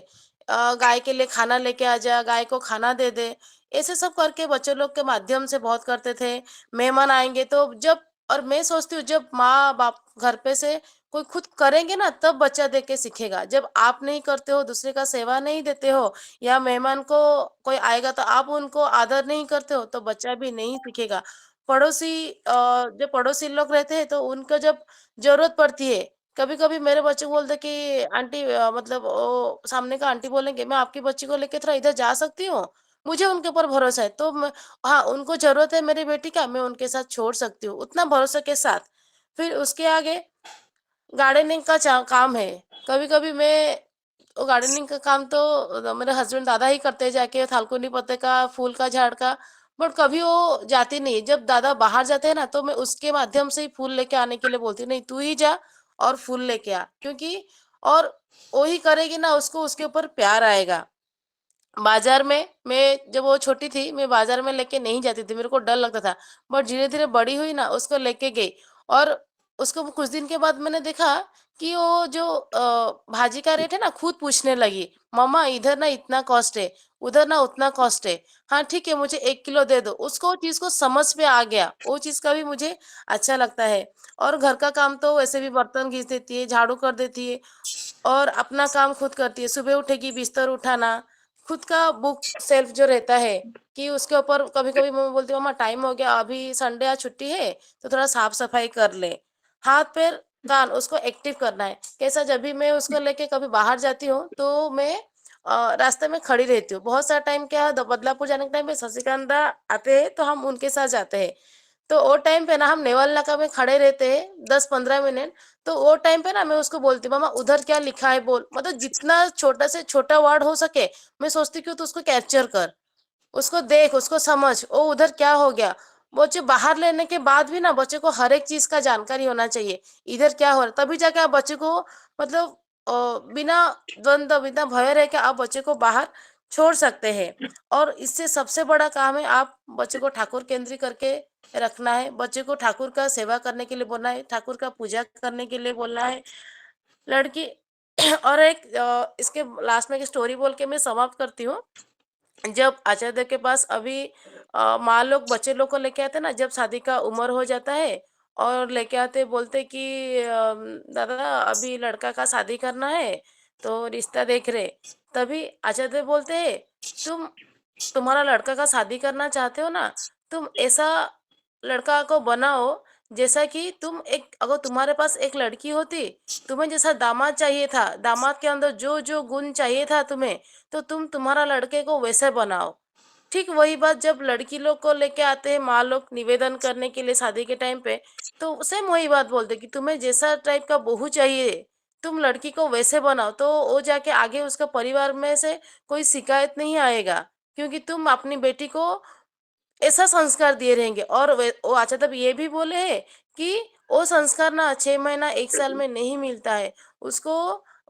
गाय के लिए खाना लेके आ जा, गाय को खाना दे दे, ऐसे सब करके बच्चे लोग के माध्यम से बहुत करते थे। मेहमान आएंगे तो जब, और मैं सोचती हूँ जब माँ बाप घर पे से कोई खुद करेंगे ना तब बच्चा देख के सीखेगा। जब आप नहीं करते हो, दूसरे का सेवा नहीं देते हो, या मेहमान को कोई आएगा तो आप उनको आदर नहीं करते हो, तो बच्चा भी नहीं सीखेगा। पड़ोसी जो पड़ोसी लोग रहते हैं तो उनको जब जरूरत पड़ती है, कभी कभी मेरे बच्चे बोलते कि आंटी मतलब वो सामने का आंटी बोलेंगे मैं आपकी बच्ची को लेके थोड़ा इधर जा सकती हूँ, मुझे उनके ऊपर भरोसा है, तो हाँ उनको जरूरत है मेरी बेटी का, मैं उनके साथ छोड़ सकती हूँ उतना भरोसे के साथ। फिर उसके आगे गार्डनिंग का काम है। कभी-कभी मैं वो गार्डनिंग का काम तो मेरे हस्बैंड दादा ही करते हैं जाके थालकुनी पत्ते का, फूल का झाड़ का, बट कभी वो जाती नहीं है। जब दादा बाहर जाते हैं ना तो मैं उसके माध्यम से ही फूल लेके आने के लिए बोलती हूँ, नहीं तू ही जा और फूल लेके आ, क्योंकि और वो ही करेगी ना उसको उसके ऊपर प्यार आएगा। बाज़ार में मैं जब वो छोटी थी, मैं बाज़ार में लेके नहीं जाती थी, मेरे को डर लगता था। बट धीरे-धीरे बड़ी हुई ना, उसको लेके गई और उसको कुछ दिन के बाद मैंने देखा कि वो जो भाजी का रेट है ना, खुद पूछने लगी, "मम्मा इधर ना इतना कॉस्ट है, उधर ना उतना कॉस्ट है। हाँ, ठीक है, मुझे 1 किलो दे दो।" उसको वो चीज़ को समझ में आ गया, वो चीज़ का भी मुझे अच्छा लगता है। और घर का काम तो वैसे भी बर्तन घिस देती है, झाड़ू कर देती है। और अपना काम खुद करती है। सुबह उठेगी, बिस्तर उठाना, खुद का बुक सेल्फ जो रहता है कि उसके ऊपर कभी-कभी मम्मी बोलती है, "मम्मा टाइम हो गया, अभी संडे आज छुट्टी है, तो थोड़ा साफ-सफाई कर ले।" हाथ-पैर, कान उसको एक्टिव करना है। कैसा जब भी मैं उसको लेके कभी बाहर जाती हूँ, तो मैं रास्ते में खड़ी रहती हूँ। बहुत सारा टाइम क्या है, द बदलापुर जाने के टाइम पे सस्सीकांदा आते हैं, तो हम उनके साथ जाते हैं। तो वो टाइम पे ना हम नेवल नाका में खड़े रहते हैं 10-15 मिनट, तो वो टाइम पे ना मैं उसको बोलती हूँ, "मामा उधर क्या लिखा है बोल।" मतलब जितना छोटा से छोटा वर्ड हो सके, मैं सोचती हूँ कि तू उसको कैप्चर कर। उसको देख, उसको समझ, ओ उधर क्या हो गया? बच्चे बाहर लेने के बाद भी ना बच्चे को हर एक चीज़ का जानकारी होना चाहिए। इधर क्या हो रहा है? तभी जाके आप बच्चे को मतलब बिना द्वंद्व, बिना भय रह के आप बच्चे को बाहर छोड़ सकते हैं। और इससे सबसे बड़ा काम है आप बच्चे को ठाकुर केंद्री करके रखना है। बच्चे को ठाकुर का सेवा करने के लिए बोलना है, ठाकुर का पूजा करने के लिए बोलना है। लड़की और एक इसके लास्ट में एक स्टोरी बोल के मैं समाप्त करती हूँ। जब आचार्य के पास अभी माँ लोग बच्चे लोग को लेके आते हैं ना, जब शादी का उम्र हो जाता है और लेके आते बोलते कि दादा अभी लड़का का शादी करना है तो रिश्ता देख रहे। तभी आचार्य बोलते हैं, तुम तुम्हारा लड़का का शादी करना चाहते हो ना, तुम ऐसा लड़का को बनाओ जैसा कि तुम एक, अगर तुम्हारे पास एक लड़की होती, तुम्हें जैसा दामाद चाहिए था, दामाद के अंदर जो जो गुण चाहिए था तुम्हें, तो तुम तुम्हारा लड़के को वैसे बनाओ। ठीक वही बात जब लड़की लोग को लेके आते हैं माँ लोग निवेदन करने के लिए शादी के टाइम पे, तो सेम वही बात बोलते कि तुम्हें जैसा टाइप का बहू चाहिए, तुम लड़की को वैसे बनाओ, तो वो जाके आगे उसका परिवार में से कोई शिकायत नहीं आएगा, क्योंकि तुम अपनी बेटी को ऐसा संस्कार दिए रहेंगे। और वो अच्छा तब ये भी बोले हैं कि वो संस्कार ना 6 महीना 1 साल में नहीं मिलता है। उसको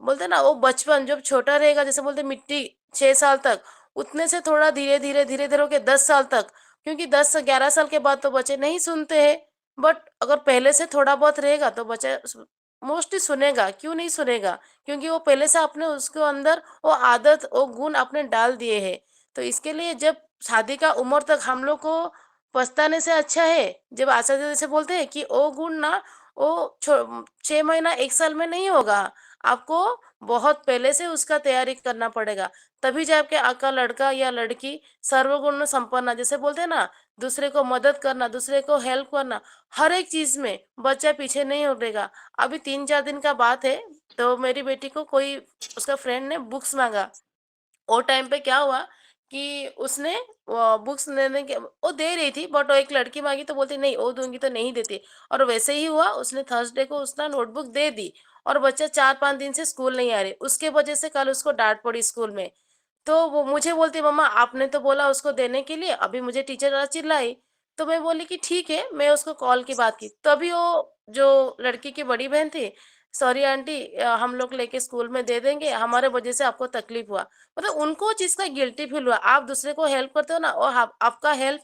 बोलते हैं ना वो बचपन जब छोटा रहेगा, जैसे बोलते हैं मिट्टी 6 साल तक, उतने से थोड़ा धीरे-धीरे, धीरे-धीरे होके 10 साल तक, क्योंकि 10 से 11 साल के बाद तो बच्चे नहीं सुनते हैं। बट अगर पहले से थोड़ा बहुत रहेगा तो बच्चा मोस्टली सुनेगा। क्यों नहीं सुनेगा? क्योंकि वो पहले से आपने उसके अंदर वो आदत, वो गुण आपने डाल दिए हैं। तो इसके लिए जब शादी का उम्र तक हम लोग को पछताने से अच्छा है, जब आचार्य जैसे बोलते हैं कि वो गुण ना वो 6 महीना 1 साल में नहीं होगा। आपको बहुत पहले से उसका तैयारी करना पड़ेगा। तभी जाके आपका लड़का या लड़की सर्वगुण संपन्न, जैसे बोलते हैं ना, दूसरे को मदद करना, दूसरे को हेल्प करना, हर एक चीज़ में बच्चा पीछे नहीं हटेगा। अभी 3-4 दिन का बात है, तो मेरी बेटी को कोई उसका फ्रेंड ने बुक्स माँगा। वो टाइम पे क्या हुआ कि उसने बुक्स लेने के वो दे रही थी, बट वो एक लड़की मांगी तो बोलती नहीं वो दूंगी तो नहीं देती। और वैसे ही हुआ, उसने थर्सडे को उसने नोटबुक दे दी और बच्चा 4-5 दिन से स्कूल नहीं आ रही, उसके वजह से कल उसको डांट पड़ी स्कूल में। तो वो मुझे बोलती मम्मा आपने तो बोला उसको देने के लिए, अभी मुझे टीचर चिल्लाई। तो मैं बोली कि ठीक है, मैं उसको कॉल की बात की, तभी वो जो लड़की की बड़ी बहन थी सॉरी आंटी, हम लोग लेके स्कूल में दे देंगे, हमारे वजह से आपको तकलीफ हुआ। मतलब उनको चीज का गिल्टी फील हुआ। आप दूसरे को हेल्प करते हो ना, और आपका हेल्प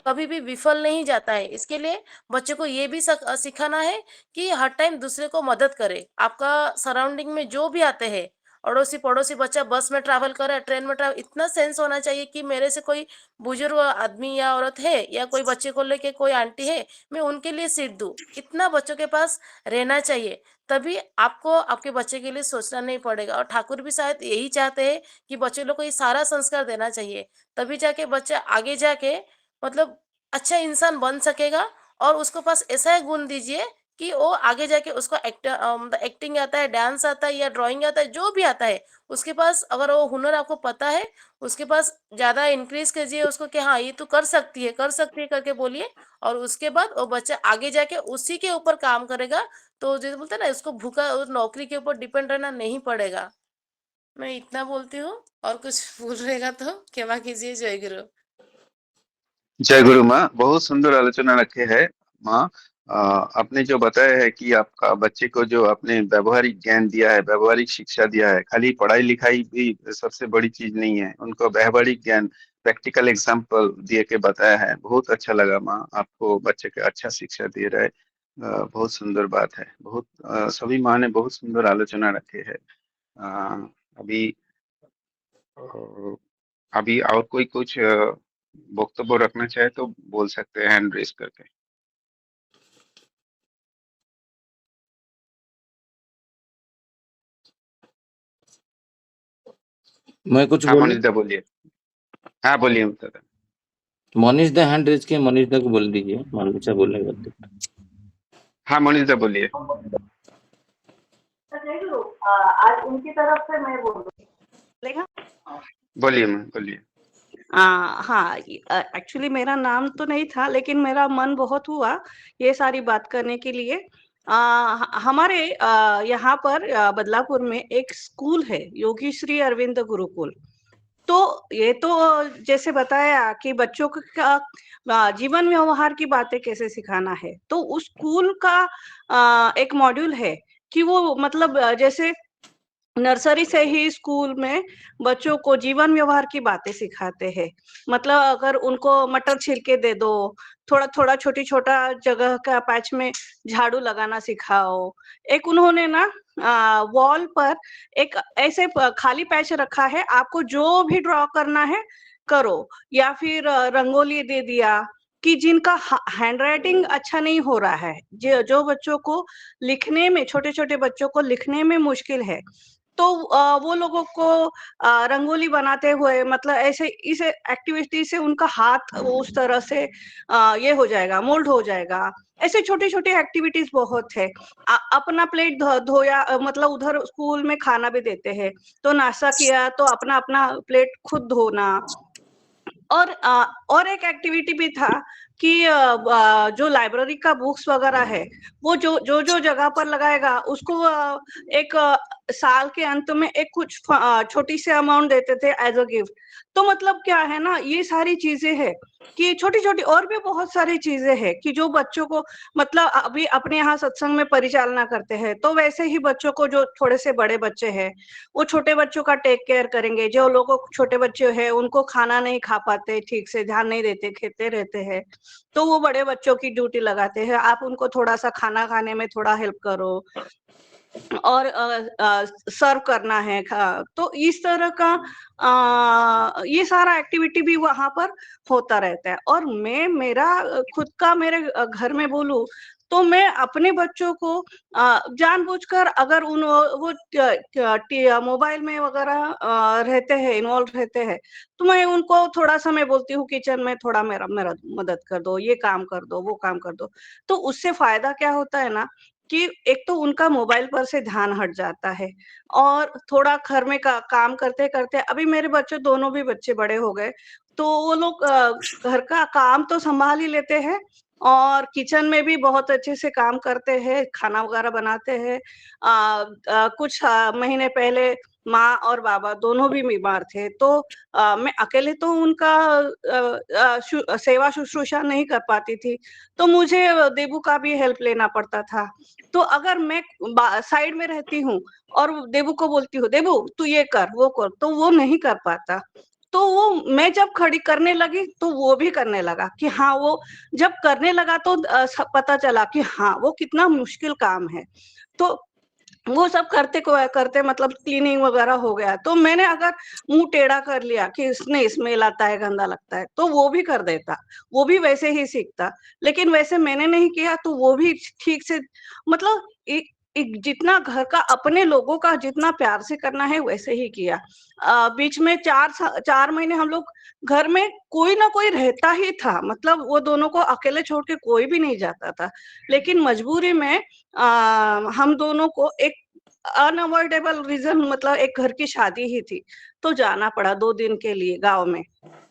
कभी भी विफल नहीं जाता है। इसके लिए बच्चे को ये भी सिखाना है कि हर टाइम दूसरे को मदद करे। आपका सराउंडिंग में जो भी आते हैं, अड़ोसी पड़ोसी, बच्चा बस में ट्रैवल कर रहा है, ट्रेन में ट्रैवल, इतना सेंस होना चाहिए कि मेरे से कोई बुजुर्ग आदमी या औरत है, या कोई बच्चे को लेके कोई आंटी है, मैं उनके लिए सीट दूं। इतना बच्चों के पास रहना चाहिए। तभी आपको आपके बच्चे के लिए सोचना नहीं पड़ेगा। और ठाकुर भी शायद यही चाहते हैं कि बच्चे लोग को ये सारा संस्कार देना चाहिए, तभी जाके बच्चा आगे जाके मतलब अच्छा इंसान बन सकेगा। और उसको पास ऐसा ही गुण दीजिए कि वो आगे जाके उसको एक्टिंग आता है, डांस आता है, या ड्राइंग आता है, जो भी आता है उसके पास, अगर वो हुनर आपको पता है, उसके पास ज्यादा इंक्रीज कीजिए उसको कि हाँ ये तू कर सकती है, कर सकती है करके बोलिए। और उसके बाद वो बच्चा आगे जाके उसी के ऊपर काम करेगा। तो जैसे बोलते हैं ना, इसको भूखा और नौकरी के ऊपर डिपेंड रहना नहीं पड़ेगा। मैं इतना बोलती हूँ, और कुछ भूल रहेगा तो क्षमा कीजिए। जय गुरु। जय गुरु माँ, बहुत सुंदर आलोचना रखे है माँ। आपने जो बताया है कि आपका बच्चे को जो आपने व्यवहारिक ज्ञान दिया है, व्यवहारिक शिक्षा दिया है, खाली पढ़ाई लिखाई भी सबसे बड़ी चीज नहीं है, उनको व्यवहारिक ज्ञान, प्रैक्टिकल एग्जाम्पल दिए के बताया है। बहुत अच्छा लगा माँ, आपको बच्चे के अच्छा शिक्षा दे रहे। बहुत सुंदर बात है। बहुत सभी माँ ने बहुत सुंदर आलोचना रखे है। अभी अ, अभी और कोई कुछ वक्तव्य रखना चाहे तो बोल सकते हैं हैंड रेस करके। मैं कुछ हाँ बोलूं? मनीष दा बोलिए। हाँ बोलिए दादा। मनीष दा हैंड रेज किए, मनीष दा को बोल दीजिए, मनीषा बोलने के बाद। हाँ मनीष दा बोलिए। आज उनकी तरफ से मैं बोलूँगा। बोलिए मैम बोलिए। हाँ, एक्चुअली मेरा नाम तो नहीं था, लेकिन मेरा मन बहुत हुआ ये सारी बात करने के लिए। हमारे यहाँ पर बदलापुर में एक स्कूल है, योगी श्री अरविंद गुरुकुल। तो ये तो जैसे बताया कि बच्चों को जीवन व्यवहार की बातें कैसे सिखाना है, तो उस स्कूल का एक मॉड्यूल है कि वो मतलब जैसे नर्सरी से ही स्कूल में बच्चों को जीवन व्यवहार की बातें सिखाते हैं। मतलब अगर उनको मटर छिलके दे दो, थोड़ा थोड़ा छोटी छोटा जगह का पैच में झाड़ू लगाना सिखाओ। एक उन्होंने ना वॉल पर एक ऐसे खाली पैच रखा है, आपको जो भी ड्रॉ करना है करो, या फिर रंगोली दे दिया कि जिनका हैंड राइटिंग अच्छा नहीं हो रहा है, जो बच्चों को लिखने में, छोटे छोटे बच्चों को लिखने में मुश्किल है, तो वो लोगों को रंगोली बनाते हुए, मतलब ऐसे इस एक्टिविटी से उनका हाथ उस तरह से ये हो जाएगा, मोल्ड हो जाएगा। ऐसे छोटी छोटी एक्टिविटीज बहुत है। अपना प्लेट धोया, मतलब उधर स्कूल में खाना भी देते हैं, तो नाश्ता किया तो अपना अपना प्लेट खुद धोना। और एक एक्टिविटी भी था कि जो लाइब्रेरी का बुक्स वगैरह है, वो जो जगह पर लगाएगा उसको एक साल के अंत में एक कुछ छोटी सी अमाउंट देते थे एज अ गिफ्ट। तो मतलब क्या है ना, ये सारी चीजें हैं कि छोटी छोटी और भी बहुत सारी चीजें हैं कि जो बच्चों को, मतलब अभी अपने यहाँ सत्संग में परिचालना करते हैं, तो वैसे ही बच्चों को, जो थोड़े से बड़े बच्चे हैं वो छोटे बच्चों का टेक केयर करेंगे। जो लोगों छोटे बच्चे हैं उनको खाना नहीं खा पाते, ठीक से ध्यान नहीं देते, खेते रहते हैं, तो वो बड़े बच्चों की ड्यूटी लगाते हैं, आप उनको थोड़ा सा खाना खाने में थोड़ा हेल्प करो, और सर्व करना है। तो इस तरह का ये सारा एक्टिविटी भी वहां पर होता रहता है। और मैं मेरा खुद का मेरे घर में बोलूं तो मैं अपने बच्चों को जानबूझकर, अगर वो मोबाइल में वगैरह रहते हैं, इन्वॉल्व रहते हैं, तो मैं उनको थोड़ा सा मैं बोलती हूँ किचन में थोड़ा मेरा मेरा मदद कर दो, ये काम कर दो, वो काम कर दो। तो उससे फायदा क्या होता है ना कि एक तो उनका मोबाइल पर से ध्यान हट जाता है, और थोड़ा घर में काम करते करते, अभी मेरे बच्चे दोनों भी बच्चे बड़े हो गए, तो वो लोग घर का काम तो संभाल ही लेते हैं, और किचन में भी बहुत अच्छे से काम करते हैं, खाना वगैरह बनाते हैं। कुछ महीने पहले माँ और बाबा दोनों भी बीमार थे, तो मैं अकेले तो उनका सेवा शुश्रूषा नहीं कर पाती थी, तो मुझे देबू का भी हेल्प लेना पड़ता था। तो अगर मैं साइड में रहती हूँ और देबू को बोलती हूँ, देबू तू ये कर, वो कर, तो वो नहीं कर पाता। तो वो मैं जब खड़ी करने लगी तो वो भी करने लगा कि हाँ, वो जब करने लगा तो पता चला कि हाँ, वो कितना मुश्किल काम है। तो वो सब करते मतलब क्लीनिंग वगैरह हो गया, तो मैंने अगर मुंह टेढ़ा कर लिया कि इसने स्मेल आता है, गंदा लगता है, तो वो भी कर देता, वो भी वैसे ही सीखता। लेकिन वैसे मैंने नहीं किया, तो वो भी ठीक से मतलब एक जितना घर का अपने लोगों का जितना प्यार से करना है वैसे ही किया। बीच में 4 महीने हम लोग घर में कोई ना कोई रहता ही था, मतलब वो दोनों को अकेले छोड़ के कोई भी नहीं जाता था। लेकिन मजबूरी में हम दोनों को एक अनअवॉइडेबल रीजन, मतलब एक घर की शादी ही थी, तो जाना पड़ा 2 दिन के लिए गाँव में।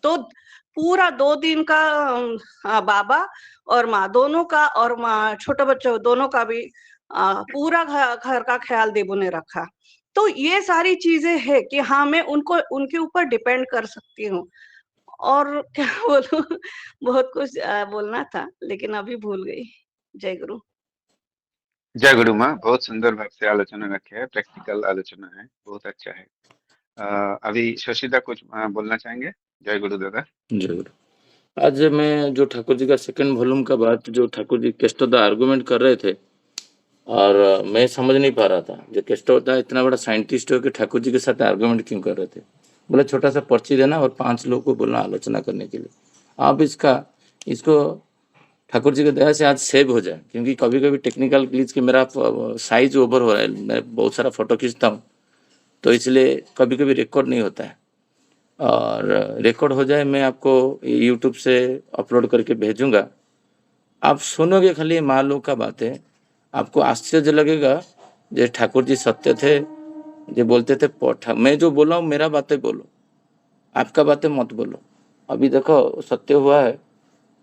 तो पूरा 2 दिन का बाबा और माँ दोनों का, और माँ छोटे बच्चों दोनों का भी पूरा घर का ख्याल देबू ने रखा। तो ये सारी चीजें हैं कि हाँ, मैं उनको उनके ऊपर डिपेंड कर सकती हूँ। और क्या बोलूं, बहुत कुछ बोलना था लेकिन अभी भूल गई। जय गुरु। जय गुरु माँ, बहुत सुंदर भाव से आलोचना रखे है, प्रैक्टिकल आलोचना है, बहुत अच्छा है। अभी शशिदा कुछ बोलना चाहेंगे? जय गुरु दादा। जरूर। आज मैं जो ठाकुर जी का सेकंड वॉल्यूम का बात जो ठाकुर जी केस्टोदा आर्गुमेंट कर रहे थे, और मैं समझ नहीं पा रहा था, जो केस्टोदा इतना बड़ा साइंटिस्ट हो कि ठाकुर जी के साथ आर्गुमेंट क्यों कर रहे थे। बोला छोटा सा पर्ची देना और 5 लोगों को बोलना आलोचना करने के लिए। आप इसको ठाकुर जी की दया से आज सेव हो जाए, क्योंकि कभी कभी टेक्निकल ग्लिच कि मेरा साइज ओवर हो रहा है, मैं बहुत सारा फोटो खींचता हूँ, तो इसलिए कभी कभी रिकॉर्ड नहीं होता है। और रिकॉर्ड हो जाए मैं आपको यूट्यूब से अपलोड करके भेजूंगा। आप सुनोगे खाली माँ लोग का बातें, आपको आश्चर्य लगेगा। जो ठाकुर जी सत्य थे, जो बोलते थे मैं जो बोला हूँ मेरा बातें बोलो, आपका बातें मत बोलो। अभी देखो सत्य हुआ है।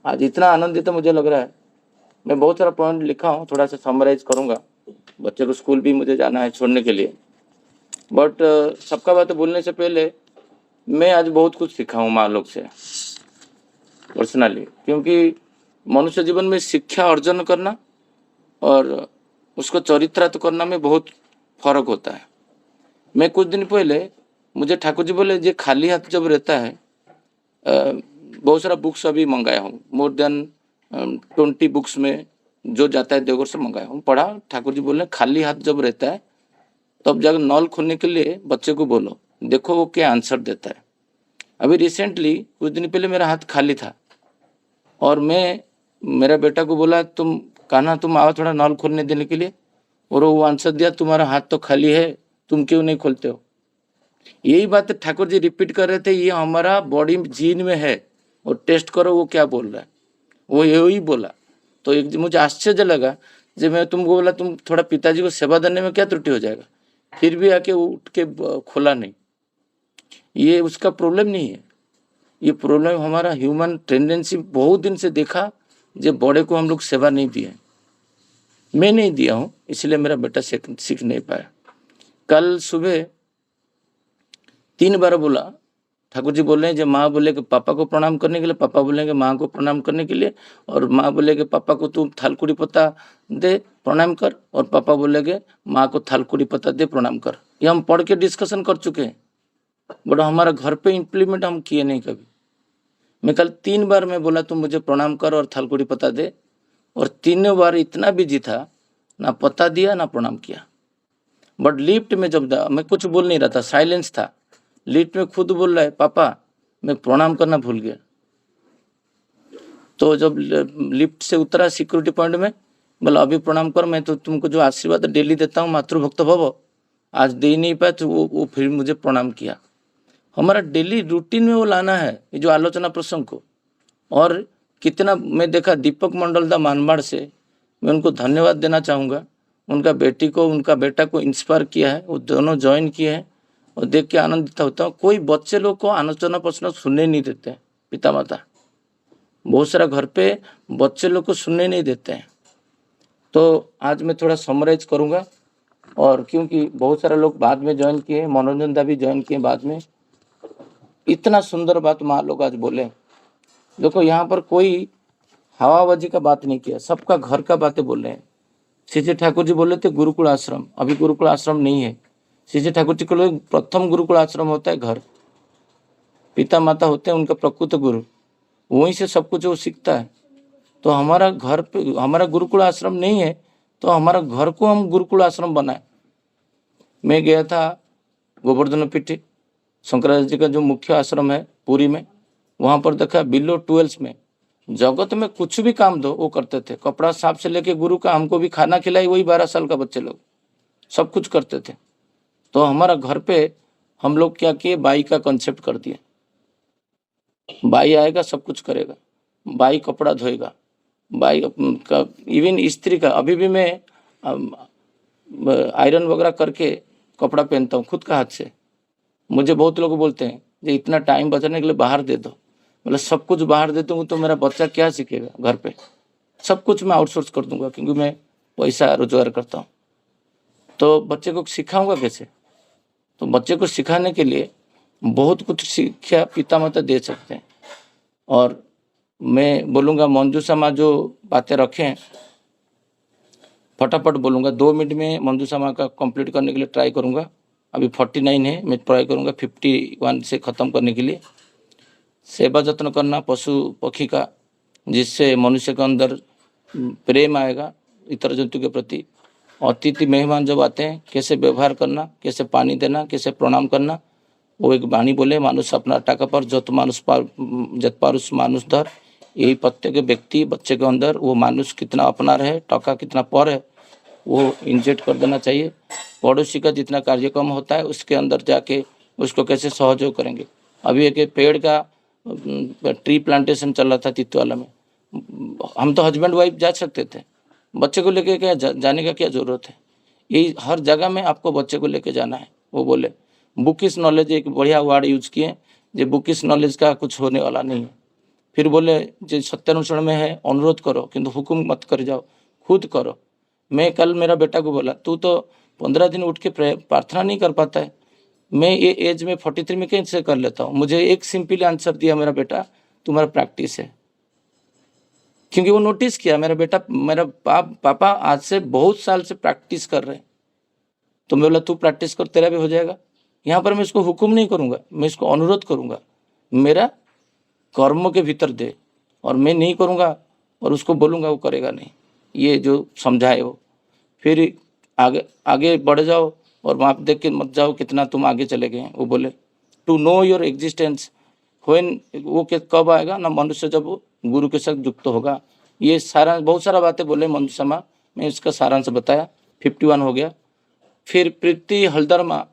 आज इतना आनंदित मुझे लग रहा है। मैं बहुत सारा पॉइंट लिखा हूँ, थोड़ा सा समराइज करूंगा। बच्चे को स्कूल भी मुझे जाना है छोड़ने के लिए, बट सबका बात बोलने से पहले मैं आज बहुत कुछ सीखा हूँ माँ लोग से पर्सनली, क्योंकि मनुष्य जीवन में शिक्षा अर्जन करना और उसको चरित्रार्थ करना में बहुत फर्क होता है। मैं कुछ दिन पहले मुझे ठाकुर जी बोले, ये खाली हाथ जब रहता है, बहुत सारा बुक्स अभी मंगाया हूँ, मोर देन 20 बुक्स में जो जाता है देवघर से मंगाया हूँ, पढ़ा। ठाकुर जी बोले खाली हाथ जब रहता है तब जाकर नल खोलने के लिए बच्चे को बोलो, देखो वो क्या आंसर देता है। अभी रिसेंटली कुछ दिन पहले मेरा हाथ खाली था और मैं मेरा बेटा को बोला, तुम कान्हा तुम आओ थोड़ा नल खोलने देने के लिए, और वो आंसर दिया, तुम्हारा हाथ तो खाली है, तुम क्यों नहीं खोलते हो। यही बात ठाकुर जी रिपीट कर रहे थे, ये हमारा बॉडी जीन में है, और टेस्ट करो वो क्या बोल रहा है। वो यही बोला, तो एक मुझे आश्चर्य लगा। जब मैं तुमको बोला तुम थोड़ा पिताजी को सेवा देने में क्या त्रुटि हो जाएगा, फिर भी आके उठ के खोला नहीं। ये उसका प्रॉब्लम नहीं है, ये प्रॉब्लम हमारा ह्यूमन टेंडेंसी बहुत दिन से देखा, जो बड़े को हम लोग सेवा नहीं दिए। मैं नहीं दिया हूँ, इसलिए मेरा बेटा सीख नहीं पाया। कल सुबह 3 बार बोला, ठाकुर जी बोल रहे हैं, जब माँ बोले कि पापा को प्रणाम करने के लिए, पापा बोलेंगे माँ को प्रणाम करने के लिए, और माँ बोलेगे पापा को तू थालकुड़ी पत्ता दे प्रणाम कर, और पापा बोलेगे माँ को थालकुड़ी पत्ता दे प्रणाम कर। ये हम पढ़ के डिस्कशन कर चुके हैं, बट हमारा घर पे इम्प्लीमेंट हम किए नहीं कभी। मैं कल 3 बार मैं बोला तुम मुझे प्रणाम कर और थालकुड़ी पत्ता दे, और 3 बार इतना बिजी था, ना पत्ता दिया ना प्रणाम किया। बट लिफ्ट में जब मैं कुछ बोल नहीं रहा था, साइलेंस था। लिफ्ट में खुद बोल रहा है, पापा मैं प्रणाम करना भूल गया। तो जब लिफ्ट से उतरा सिक्योरिटी पॉइंट में, बोला अभी प्रणाम कर, मैं तो तुमको जो आशीर्वाद डेली देता हूँ मातृभक्त भव, आज दे ही नहीं पाया, तो वो फिर मुझे प्रणाम किया। हमारा डेली रूटीन में वो लाना है, ये जो आलोचना प्रसंग को। और कितना मैं देखा दीपक मंडल दा मानवाड़ से, मैं उनको धन्यवाद देना चाहूँगा। उनका बेटा को इंस्पायर किया है, वो दोनों ज्वाइन किए हैं, और देख के आनंदित होता हूँ। कोई बच्चे लोग को आलोचना प्रश्न सुनने नहीं देते पिता माता, बहुत सारा घर पे बच्चे लोग को सुनने नहीं देते हैं। तो आज मैं थोड़ा समराइज करूँगा, और क्योंकि बहुत सारे लोग बाद में ज्वाइन किए, मनोरंजन दा भी ज्वाइन किए बाद में, इतना सुंदर बात माँ लोग आज बोले। देखो यहाँ पर कोई हवाबाजी का बात नहीं किया, सबका घर का बातें बोल रहे हैं। सीजे ठाकुर जी बोले थे गुरुकुल आश्रम, अभी गुरुकुल आश्रम नहीं है। सीजे ठाकुर जी को प्रथम गुरुकुल आश्रम होता है घर, पिता माता होते हैं उनका प्रकृत गुरु, वहीं से सब कुछ वो सीखता है। तो हमारा घर पे हमारा गुरुकुल आश्रम नहीं है, तो हमारा घर को हम गुरुकुल आश्रम बनाए। मैं गया था गोवर्धन पीठी, शंकराचार्य जी का जो मुख्य आश्रम है पुरी में, वहाँ पर देखा बिलो 12 में जगत में कुछ भी काम दो वो करते थे। कपड़ा साफ से लेके गुरु का, हमको भी खाना खिलाई वही 12 साल का बच्चे लोग, सब कुछ करते थे। तो हमारा घर पे हम लोग क्या किए, बाई का कंसेप्ट कर दिए। बाई आएगा सब कुछ करेगा, बाई कपड़ा धोएगा, बाई का इवन स्त्री का, अभी भी मैं आयरन वगैरह करके कपड़ा पहनता हूँ खुद का हाथ से। मुझे बहुत लोग बोलते हैं कि इतना टाइम बचाने के लिए बाहर दे दो, मतलब सब कुछ बाहर दे दूँगा तो मेरा बच्चा क्या सीखेगा घर पे। सब कुछ मैं आउटसोर्स कर दूंगा क्योंकि मैं पैसा रोजगार करता हूँ। तो बच्चे को सिखाऊंगा कैसे? तो बच्चे को सिखाने के लिए बहुत कुछ शिक्षा पिता माता दे सकते हैं। और मैं बोलूँगा मंजूषा माँ जो बातें रखें फटाफट बोलूँगा, 2 मिनट में मंजूषा माँ का कंप्लीट करने के लिए ट्राई करूँगा। अभी 49 है, मैं ट्राई करूँगा 51 से ख़त्म करने के लिए। सेवा जत्न करना पशु पक्षी का, जिससे मनुष्य के अंदर प्रेम आएगा इतर जंतु के प्रति। अतिथि मेहमान जब आते हैं कैसे व्यवहार करना, कैसे पानी देना, कैसे प्रणाम करना। वो एक वाणी बोले, मानुष अपना टाका पर जत पारुष मानुष धर। यही प्रत्येक व्यक्ति बच्चे के अंदर वो मानुष कितना अपना रहे, टाका कितना पर है, वो इंजेक्ट कर देना चाहिए। पड़ोसी का जितना कार्यक्रम होता है उसके अंदर जाके उसको कैसे सहयोग करेंगे। अभी एक पेड़ का ट्री प्लांटेशन चल रहा था तितवाला में, हम तो हस्बैंड वाइफ जा सकते थे, बच्चे को लेके क्या जाने का क्या जरूरत है। यही हर जगह में आपको बच्चे को लेके जाना है। वो बोले बुकिश नॉलेज, एक बढ़िया वर्ड यूज किए, जो बुकिश नॉलेज का कुछ होने वाला नहीं है। फिर बोले जो सत्यानुसरण में है अनुरोध करो किंतु हुक्म मत कर जाओ, खुद करो। मैं कल मेरा बेटा को बोला तू तो 15 दिन उठ के प्रार्थना नहीं कर पाता है, मैं ये एज में 43 में कैसे कर लेता हूँ। मुझे एक सिंपल आंसर दिया मेरा बेटा, तुम्हारा प्रैक्टिस है। क्योंकि वो नोटिस किया मेरा बेटा, मेरा पापा आज से बहुत साल से प्रैक्टिस कर रहे हैं। तो मैं बोला तू प्रैक्टिस कर, तेरा भी हो जाएगा। यहाँ पर मैं इसको हुक्म नहीं करूँगा, मैं इसको अनुरोध करूँगा, मेरा कर्म के भीतर दे। और मैं नहीं करूँगा और उसको बोलूँगा वो करेगा नहीं। ये जो समझाए वो, फिर आगे बढ़ जाओ और वहाँ देख के मत जाओ कितना तुम आगे चले गए। वो बोले to know your existence when, वो कब आएगा ना मनुष्य जब वो गुरु के साथ युक्त होगा। ये सारा बहुत सारा बातें बोले मंजूषा माँ, मैं इसका सारांश बताया। 51 हो गया। फिर प्रीति हल्दर माँ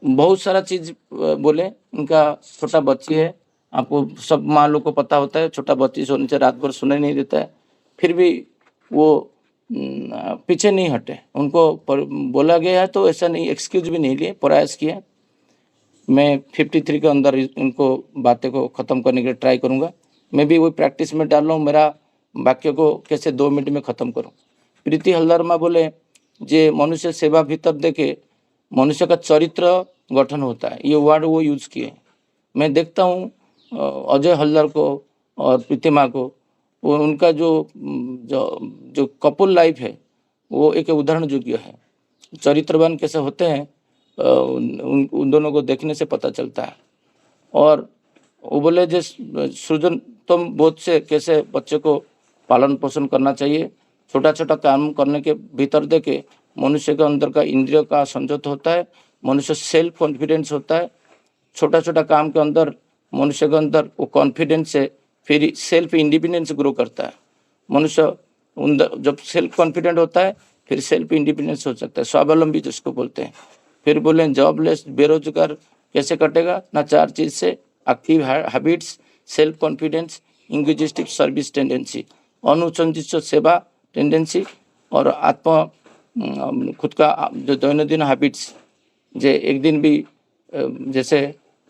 बहुत सारा चीज बोले। उनका छोटा बच्ची है, आपको सब माँ लोग को पता होता है, छोटा बच्ची सोने से रात भर सुनाई नहीं देता है, फिर भी वो पीछे नहीं हटे। उनको बोला गया है तो ऐसा नहीं, एक्सक्यूज भी नहीं लिए, प्रयास किए। मैं 53 के अंदर इनको बातें को ख़त्म करने के लिए ट्राई करूँगा। मैं भी वही प्रैक्टिस में डाल रहा हूँ, मेरा वाक्य को कैसे 2 मिनट में ख़त्म करूँ। प्रीति हल्दर माँ बोले जे मनुष्य सेवा भीतर देखे मनुष्य का चरित्र गठन होता है, ये वर्ड वो यूज किए। मैं देखता हूँ अजय हल्दर को और प्रीति माँ को, वो उनका जो कपल लाइफ है वो एक उदाहरण योग्य है। चरित्रवान कैसे होते हैं उन दोनों को देखने से पता चलता है। और वो बोले जो सृजनतम बोध से कैसे बच्चे को पालन पोषण करना चाहिए। छोटा छोटा काम करने के भीतर देके मनुष्य के अंदर का इंद्रियों का संयत होता है, मनुष्य सेल्फ कॉन्फिडेंस होता है। छोटा छोटा काम के अंदर मनुष्य के अंदर वो कॉन्फिडेंस से फिर सेल्फ इंडिपेंडेंस ग्रो करता है। मनुष्य जब सेल्फ कॉन्फिडेंट होता है फिर सेल्फ इंडिपेंडेंस हो सकता है, स्वावलंबी जिसको बोलते हैं। फिर बोले जॉबलेस बेरोजगार कैसे कटेगा ना 4 चीज से, active habits, self confidence, inquisitive service tendency, अनुसंधित सेवा टेंडेंसी और आत्म खुद का जो दैनंदिन हैबिट्स, जे एक दिन भी जैसे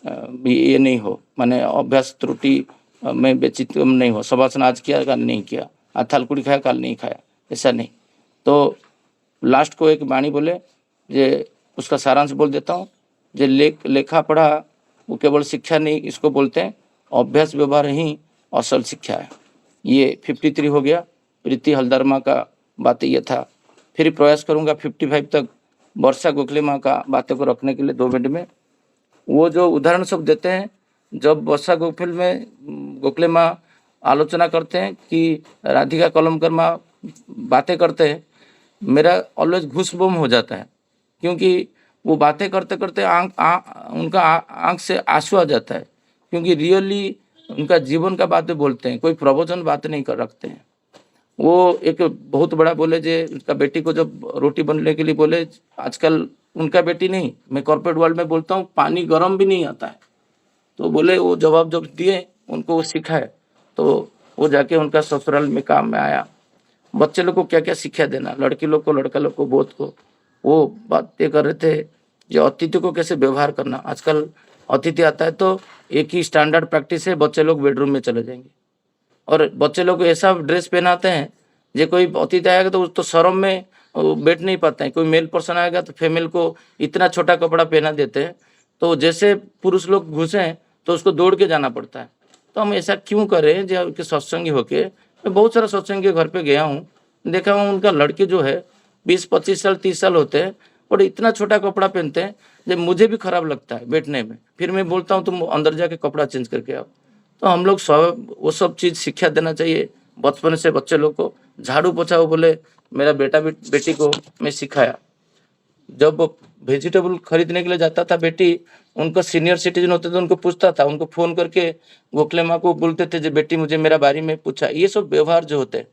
ये नहीं हो, माने अभ्यास त्रुटि मैं व्यतिक्रम नहीं हुआ, शवासन आज किया कल नहीं किया, आज थालकुड़ी खाया कल नहीं खाया, ऐसा नहीं। तो लास्ट को एक वाणी बोले, जे उसका सारांश बोल देता हूँ। जे लेखा पढ़ा वो केवल शिक्षा नहीं, इसको बोलते हैं अभ्यास व्यवहार ही असल शिक्षा है। ये 53 हो गया। प्रीति हलदर माँ का बातें ये था। फिर प्रयास करूँगा 55 तक वर्षा गोखले माँ का बातें को रखने के लिए 2 मिनट में। वो जो उदाहरण सब देते हैं, जब वर्षा गोखले माँ आलोचना करते हैं कि राधिका कलमकर माँ बातें करते हैं, मेरा ऑलवेज घूसबम हो जाता है, क्योंकि वो बातें करते करते उनका आँख से आंसू आ जाता है, क्योंकि रियली उनका जीवन का बातें बोलते हैं, कोई प्रवचन बात नहीं कर रखते हैं। वो एक बहुत बड़ा बोले, जे उनका बेटी को जब रोटी बनने के लिए बोले, आजकल उनका बेटी नहीं, मैं कॉर्पोरेट वर्ल्ड में बोलता हूँ, पानी गर्म भी नहीं आता है। तो बोले वो जवाब जब दिए, उनको वो सिखाए, तो वो जाके उनका ससुराल में काम में आया। बच्चे लोग को क्या क्या शिक्षा देना, लड़की लोग को, लड़का लोग को, बहुत को। वो बातें कर रहे थे जो अतिथि को कैसे व्यवहार करना। आजकल अतिथि आता है तो एक ही स्टैंडर्ड प्रैक्टिस है, बच्चे लोग बेडरूम में चले जाएंगे और बच्चे लोग को ऐसा ड्रेस पहनाते हैं, जो कोई अतिथि आएगा तो शर्म में बैठ नहीं पाते हैं। कोई मेल पर्सन आएगा तो फीमेल को इतना छोटा कपड़ा पहना देते हैं, तो जैसे पुरुष लोग घुसे तो उसको दौड़ के जाना पड़ता है। तो हम ऐसा क्यों करें? जो कि सत्संगी होके, मैं बहुत सारा सत्संगी के घर पे गया हूँ, देखा हूँ उनका लड़के जो है 20-25 साल 30 साल होते हैं और इतना छोटा कपड़ा पहनते हैं, जब मुझे भी खराब लगता है बैठने में। फिर मैं बोलता हूँ तुम अंदर जाके कपड़ा चेंज करके आओ। तो हम लोग वो सब चीज़ शिक्षा देना चाहिए बचपन से बच्चे लोग को। झाड़ू पोछा बोले, मेरा बेटी को मैं सिखाया। जब वेजिटेबल खरीदने के लिए जाता था बेटी, उनको सीनियर सिटीजन होते थे, उनको पूछता था, उनको फोन करके गोखले माँ को बोलते थे जो बेटी मुझे मेरा बारे में पूछा। ये सब व्यवहार जो होते हैं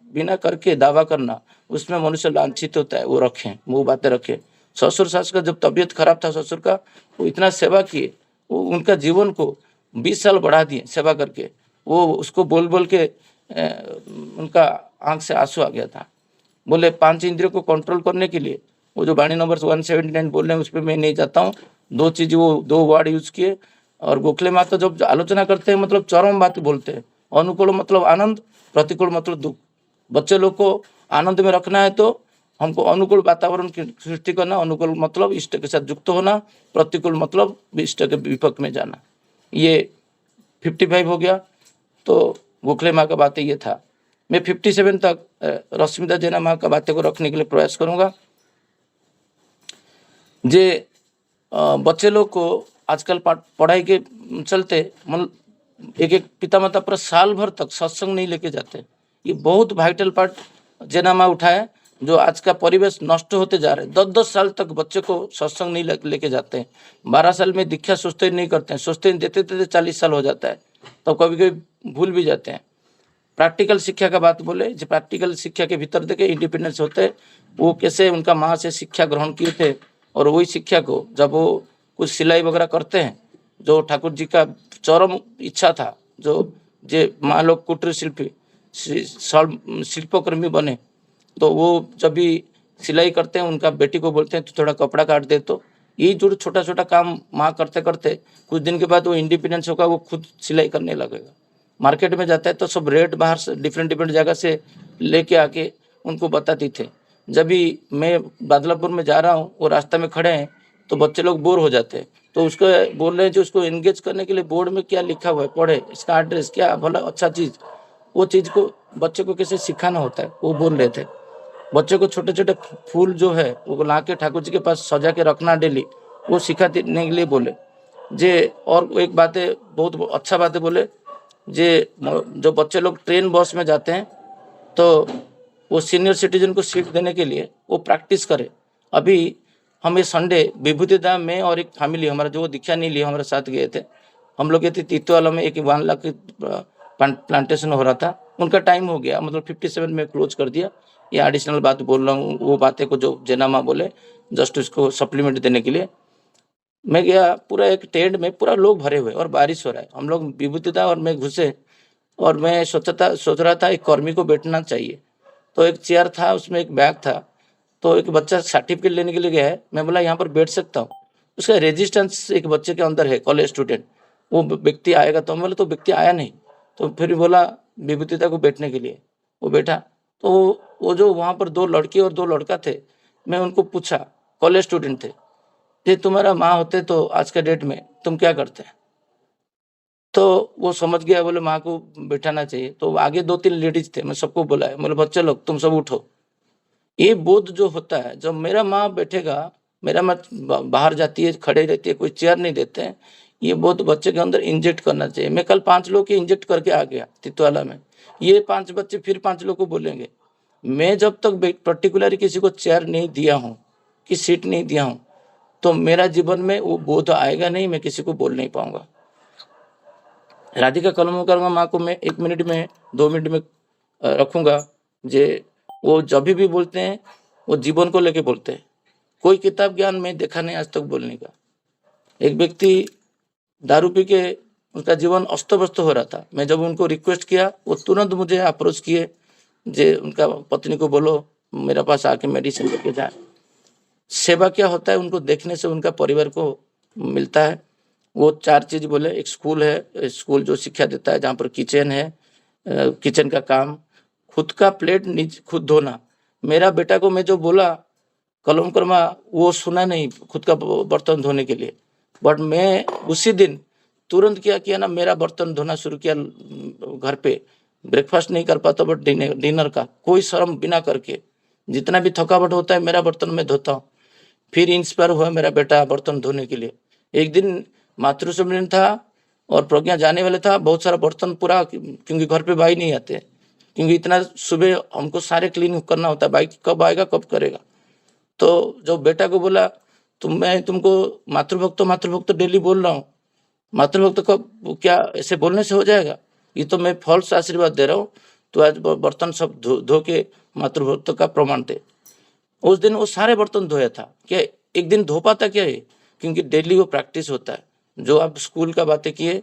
बिना करके दावा करना, उसमें मनुष्य लांछित होता है। वो रखें, वो बातें रखें। ससुर सास का जब तबीयत खराब था ससुर का, वो इतना सेवा किए, वो उनका जीवन को 20 साल बढ़ा दिए सेवा करके। वो उसको बोल बोल के उनका आंख से आंसू आ गया था। बोले 5 इंद्रियों को कंट्रोल करने के लिए, वो जो वाणी नंबर 179 बोल रहे हैं उस पर मैं नहीं जाता हूँ। 2 चीज, वो 2 वर्ड यूज किए। और गोखले माता जब आलोचना करते हैं, मतलब चरम बात बोलते हैं। अनुकूल मतलब आनंद, प्रतिकूल मतलब दुख। बच्चे लोग को आनंद में रखना है तो हमको अनुकूल वातावरण की सृष्टि करना। अनुकूल मतलब इष्ट के साथ युक्त होना, प्रतिकूल मतलब इष्ट के विपक्ष में जाना। ये 55 हो गया। तो गोखले माँ का बातें ये था। मैं 57 तक रश्मिता जैना माँ का बातें को रखने के लिए प्रयास करूंगा। जे बच्चे लोग को आजकल पढ़ाई के चलते एक पिता माता पर साल भर तक सत्संग नहीं लेके जाते। ये बहुत वाइटल पार्ट जैना माँ उठाया, जो आज का परिवेश नष्ट होते जा रहे हैं। 10-10 साल तक बच्चे को सत्संग नहीं लेके जाते हैं। 12 साल में दीक्षा सोचते नहीं करते हैं, सोचते देते 40 साल हो जाता है, तो कभी कभी भूल भी जाते हैं। प्रैक्टिकल शिक्षा का बात बोले, जो प्रैक्टिकल शिक्षा के भीतर देखे इंडिपेंडेंस होते हैं, वो कैसे उनका माँ से शिक्षा ग्रहण किए थे, और वही शिक्षा को जब वो कुछ सिलाई वगैरह करते हैं, जो ठाकुर जी का चरम इच्छा था, जो माँ लोग कुटीर शिल्पी शिल्पकर्मी बने, तो वो जब भी सिलाई करते हैं उनका बेटी को बोलते हैं तो थोड़ा कपड़ा काट दे। तो यही जो छोटा छोटा काम माँ करते करते कुछ दिन के बाद वो इंडिपेंडेंस होगा, वो खुद सिलाई करने लगेगा। मार्केट में जाता है तो सब रेट बाहर से डिफरेंट जगह से लेके आके उनको बताती थे। जब भी मैं बादलापुर में जा रहा हूँ, वो रास्ते में खड़े हैं, तो बच्चे लोग बोर हो जाते हैं, तो उसको बोल रहे हैं जो उसको एंगेज करने के लिए बोर्ड में क्या लिखा हुआ है पढ़े, इसका एड्रेस क्या भला अच्छा चीज़, वो चीज़ को बच्चे को कैसे सिखाना होता है वो बोल रहे थे। बच्चे को छोटे छोटे फूल जो है वो ला के ठाकुर जी के पास सजा के रखना डेली, वो सिखाने के लिए बोले जे। और एक बातें बहुत अच्छा बातें बोले जे, जो बच्चे लोग ट्रेन बस में जाते हैं तो वो सीनियर सिटीजन को सीट देने के लिए वो प्रैक्टिस करे। अभी हमें संडे विभूति धाम में और एक फैमिली हमारा जो दीक्षा नहीं लिया हमारे साथ गए थे, हम लोग थे तीर्थवाला में, एक 1 लाख प्लांटेशन हो रहा था, उनका टाइम हो गया, मतलब 57 में क्लोज कर दिया। ये एडिशनल बात बोल रहा हूँ, वो बातें को जो जैना माँ बोले जस्ट उसको सप्लीमेंट देने के लिए। मैं गया, पूरा एक टेंट में पूरा लोग भरे हुए और बारिश हो रहा है। हम लोग विभूति था और मैं घुसे, और मैं सोच रहा था एक कर्मी को बैठना चाहिए। तो एक चेयर था, उसमें एक बैग था, तो एक बच्चा सर्टिफिकेट लेने के लिए गया है। मैं बोला यहाँ पर बैठ सकता हूँ। उसका रेजिस्टेंस एक बच्चे के अंदर है, कॉलेज स्टूडेंट, वो व्यक्ति आएगा। तो हम बोले तो व्यक्ति आया नहीं, तो फिर बोला विभूतिता को बैठने के लिए, वो बैठा। तो वो जो वहाँ पर 2 लड़की और 2 लड़का थे, मैं उनको पूछा, कॉलेज स्टूडेंट थे, ये तुम्हारा माँ होते तो आज के डेट में तुम क्या करते? तो वो समझ गया, बोले माँ को बैठाना चाहिए। तो आगे 2-3 लेडीज थे, मैं सबको बुलाया, बोले बच्चे लोग तुम सब उठो। ये बोध जो होता है, जब मेरा माँ बैठेगा, मेरा माँ बाहर जाती है, खड़े रहती है, कोई चेयर नहीं देते हैं, ये बोध बच्चे के अंदर इंजेक्ट करना चाहिए। मैं कल 5 लोग के इंजेक्ट करके आ गया तितवाला में, ये 5 बच्चे फिर 5 लोग को बोलेंगे। मैं जब तक पर्टिकुलर किसी को चेयर नहीं दिया हूँ, कि सीट नहीं दिया हूँ, तो मेरा जीवन में वो बोध आएगा नहीं, मैं किसी को बोल नहीं पाऊंगा। राधिका कलमकर माँ को मैं 1 मिनट में 2 मिनट में रखूंगा। जे वो जब भी बोलते हैं, वो जीवन को लेके बोलते हैं। कोई किताब ज्ञान में देखा नहीं आज तक बोलने का। एक व्यक्ति दारू पी के उनका जीवन अस्त व्यस्त हो रहा था, मैं जब उनको रिक्वेस्ट किया, वो तुरंत मुझे अप्रोच किए, जे उनका पत्नी को बोलो मेरे पास आके मेडिसिन लेके जाए। सेवा क्या होता है, उनको देखने से उनका परिवार को मिलता है। वो 4 चीज बोले, एक स्कूल है, स्कूल जो शिक्षा देता है, जहाँ पर किचन है, किचन का काम, खुद का प्लेट निज खुद धोना। मेरा बेटा को मैं जो बोला कलमकर माँ, वो सुना नहीं खुद का बर्तन धोने के लिए, बट मैं उसी दिन तुरंत क्या किया ना, मेरा बर्तन धोना शुरू किया। घर पे ब्रेकफास्ट नहीं कर पाता, बट डिनर का कोई शर्म बिना करके, जितना भी थकावट होता है मेरा बर्तन में धोता हूँ। फिर इंस्पायर हुआ मेरा बेटा बर्तन धोने के लिए। एक दिन मातृ सम्मेलन था और प्रज्ञा जाने वाले था, बहुत सारा बर्तन पूरा, क्योंकि घर पे भाई नहीं आते, क्योंकि इतना सुबह हमको सारे क्लीन करना होता है, भाई कब आएगा कब करेगा। तो जो बेटा को बोला, मैं तुमको मातृभक्त डेली बोल रहा हूँ, मातृभक्त कब, क्या ऐसे बोलने से हो जाएगा? ये तो मैं फॉल्स आशीर्वाद दे रहा हूँ। तो आज बर्तन सब धो के मातृभक्त का प्रमाण दे। उस दिन वो सारे बर्तन धोया था। क्या एक दिन धो पाता क्या है? क्योंकि डेली वो प्रैक्टिस होता है। जो आप स्कूल का बातें किए,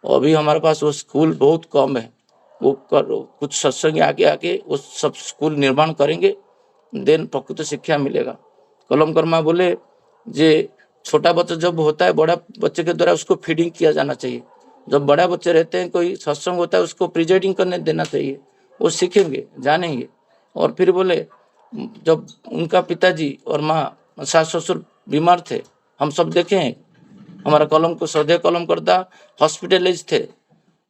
अभी हमारे पास वो स्कूल बहुत कम है, वो कुछ सत्संग आगे वो सब स्कूल निर्माण करेंगे, देन प्रकृत शिक्षा मिलेगा। कलमकर माँ बोले, जे छोटा बच्चा जब होता है, बड़ा बच्चे के द्वारा उसको फीडिंग किया जाना चाहिए। जब बड़ा बच्चे रहते हैं, कोई सत्संग होता है, उसको प्रिजाइडिंग करने देना चाहिए, वो सीखेंगे, जानेंगे। और फिर बोले, जब उनका पिताजी और माँ सास ससुर बीमार थे, हम सब देखे हैं, हमारा कलम को सौदे कलम करता हॉस्पिटलाइज थे,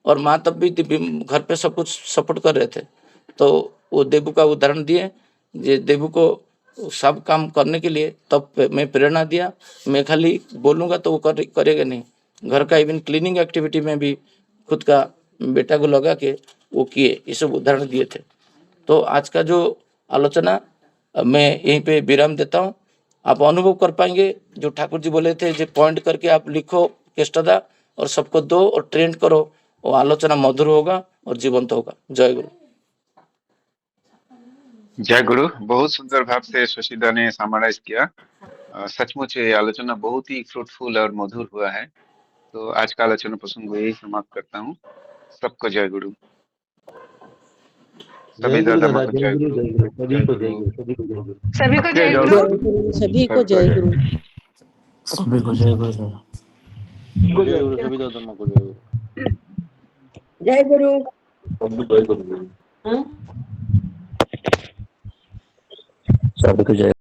और माँ तब भी घर पे सब कुछ सपोर्ट कर रहे थे। तो वो देबू का उदाहरण दिए, ये देबू को सब काम करने के लिए तब मैं प्रेरणा दिया। मैं खाली बोलूँगा तो वो करेगा नहीं, घर का इवन क्लीनिंग एक्टिविटी में भी खुद का बेटा को लगा के वो किए, ये सब उदाहरण दिए थे। तो आज का जो आलोचना मैं यहीं पे विराम देता हूँ। आप अनुभव कर पाएंगे जो ठाकुर जी बोले थे, जो पॉइंट करके आप लिखो केष्टदा और सबको दो और ट्रेंड करो, वो आलोचना मधुर होगा और जीवंत होगा। जय गुरु। जय गुरु। बहुत सुंदर भाव से सुशीदा ने समराइज किया। सचमुच ये आलोचना बहुत ही फ्रूटफुल और मधुर हुआ है। तो आज का आलोचना प्रसंग को यही समाप्त करता हूँ। सबको जय गुरु। सभी दादा माँ को जय गुरु। सभी को जय गुरु, सभी को जय गुरु, सभी को जय जय गुरु। गुरु। सभी को जय गुरु। सभी को जय गुरु। जय गुरु, सभी दादा माँ को जय गुरु, जय गुरु। सभी को जय गुरु, हाँ? सभी को जय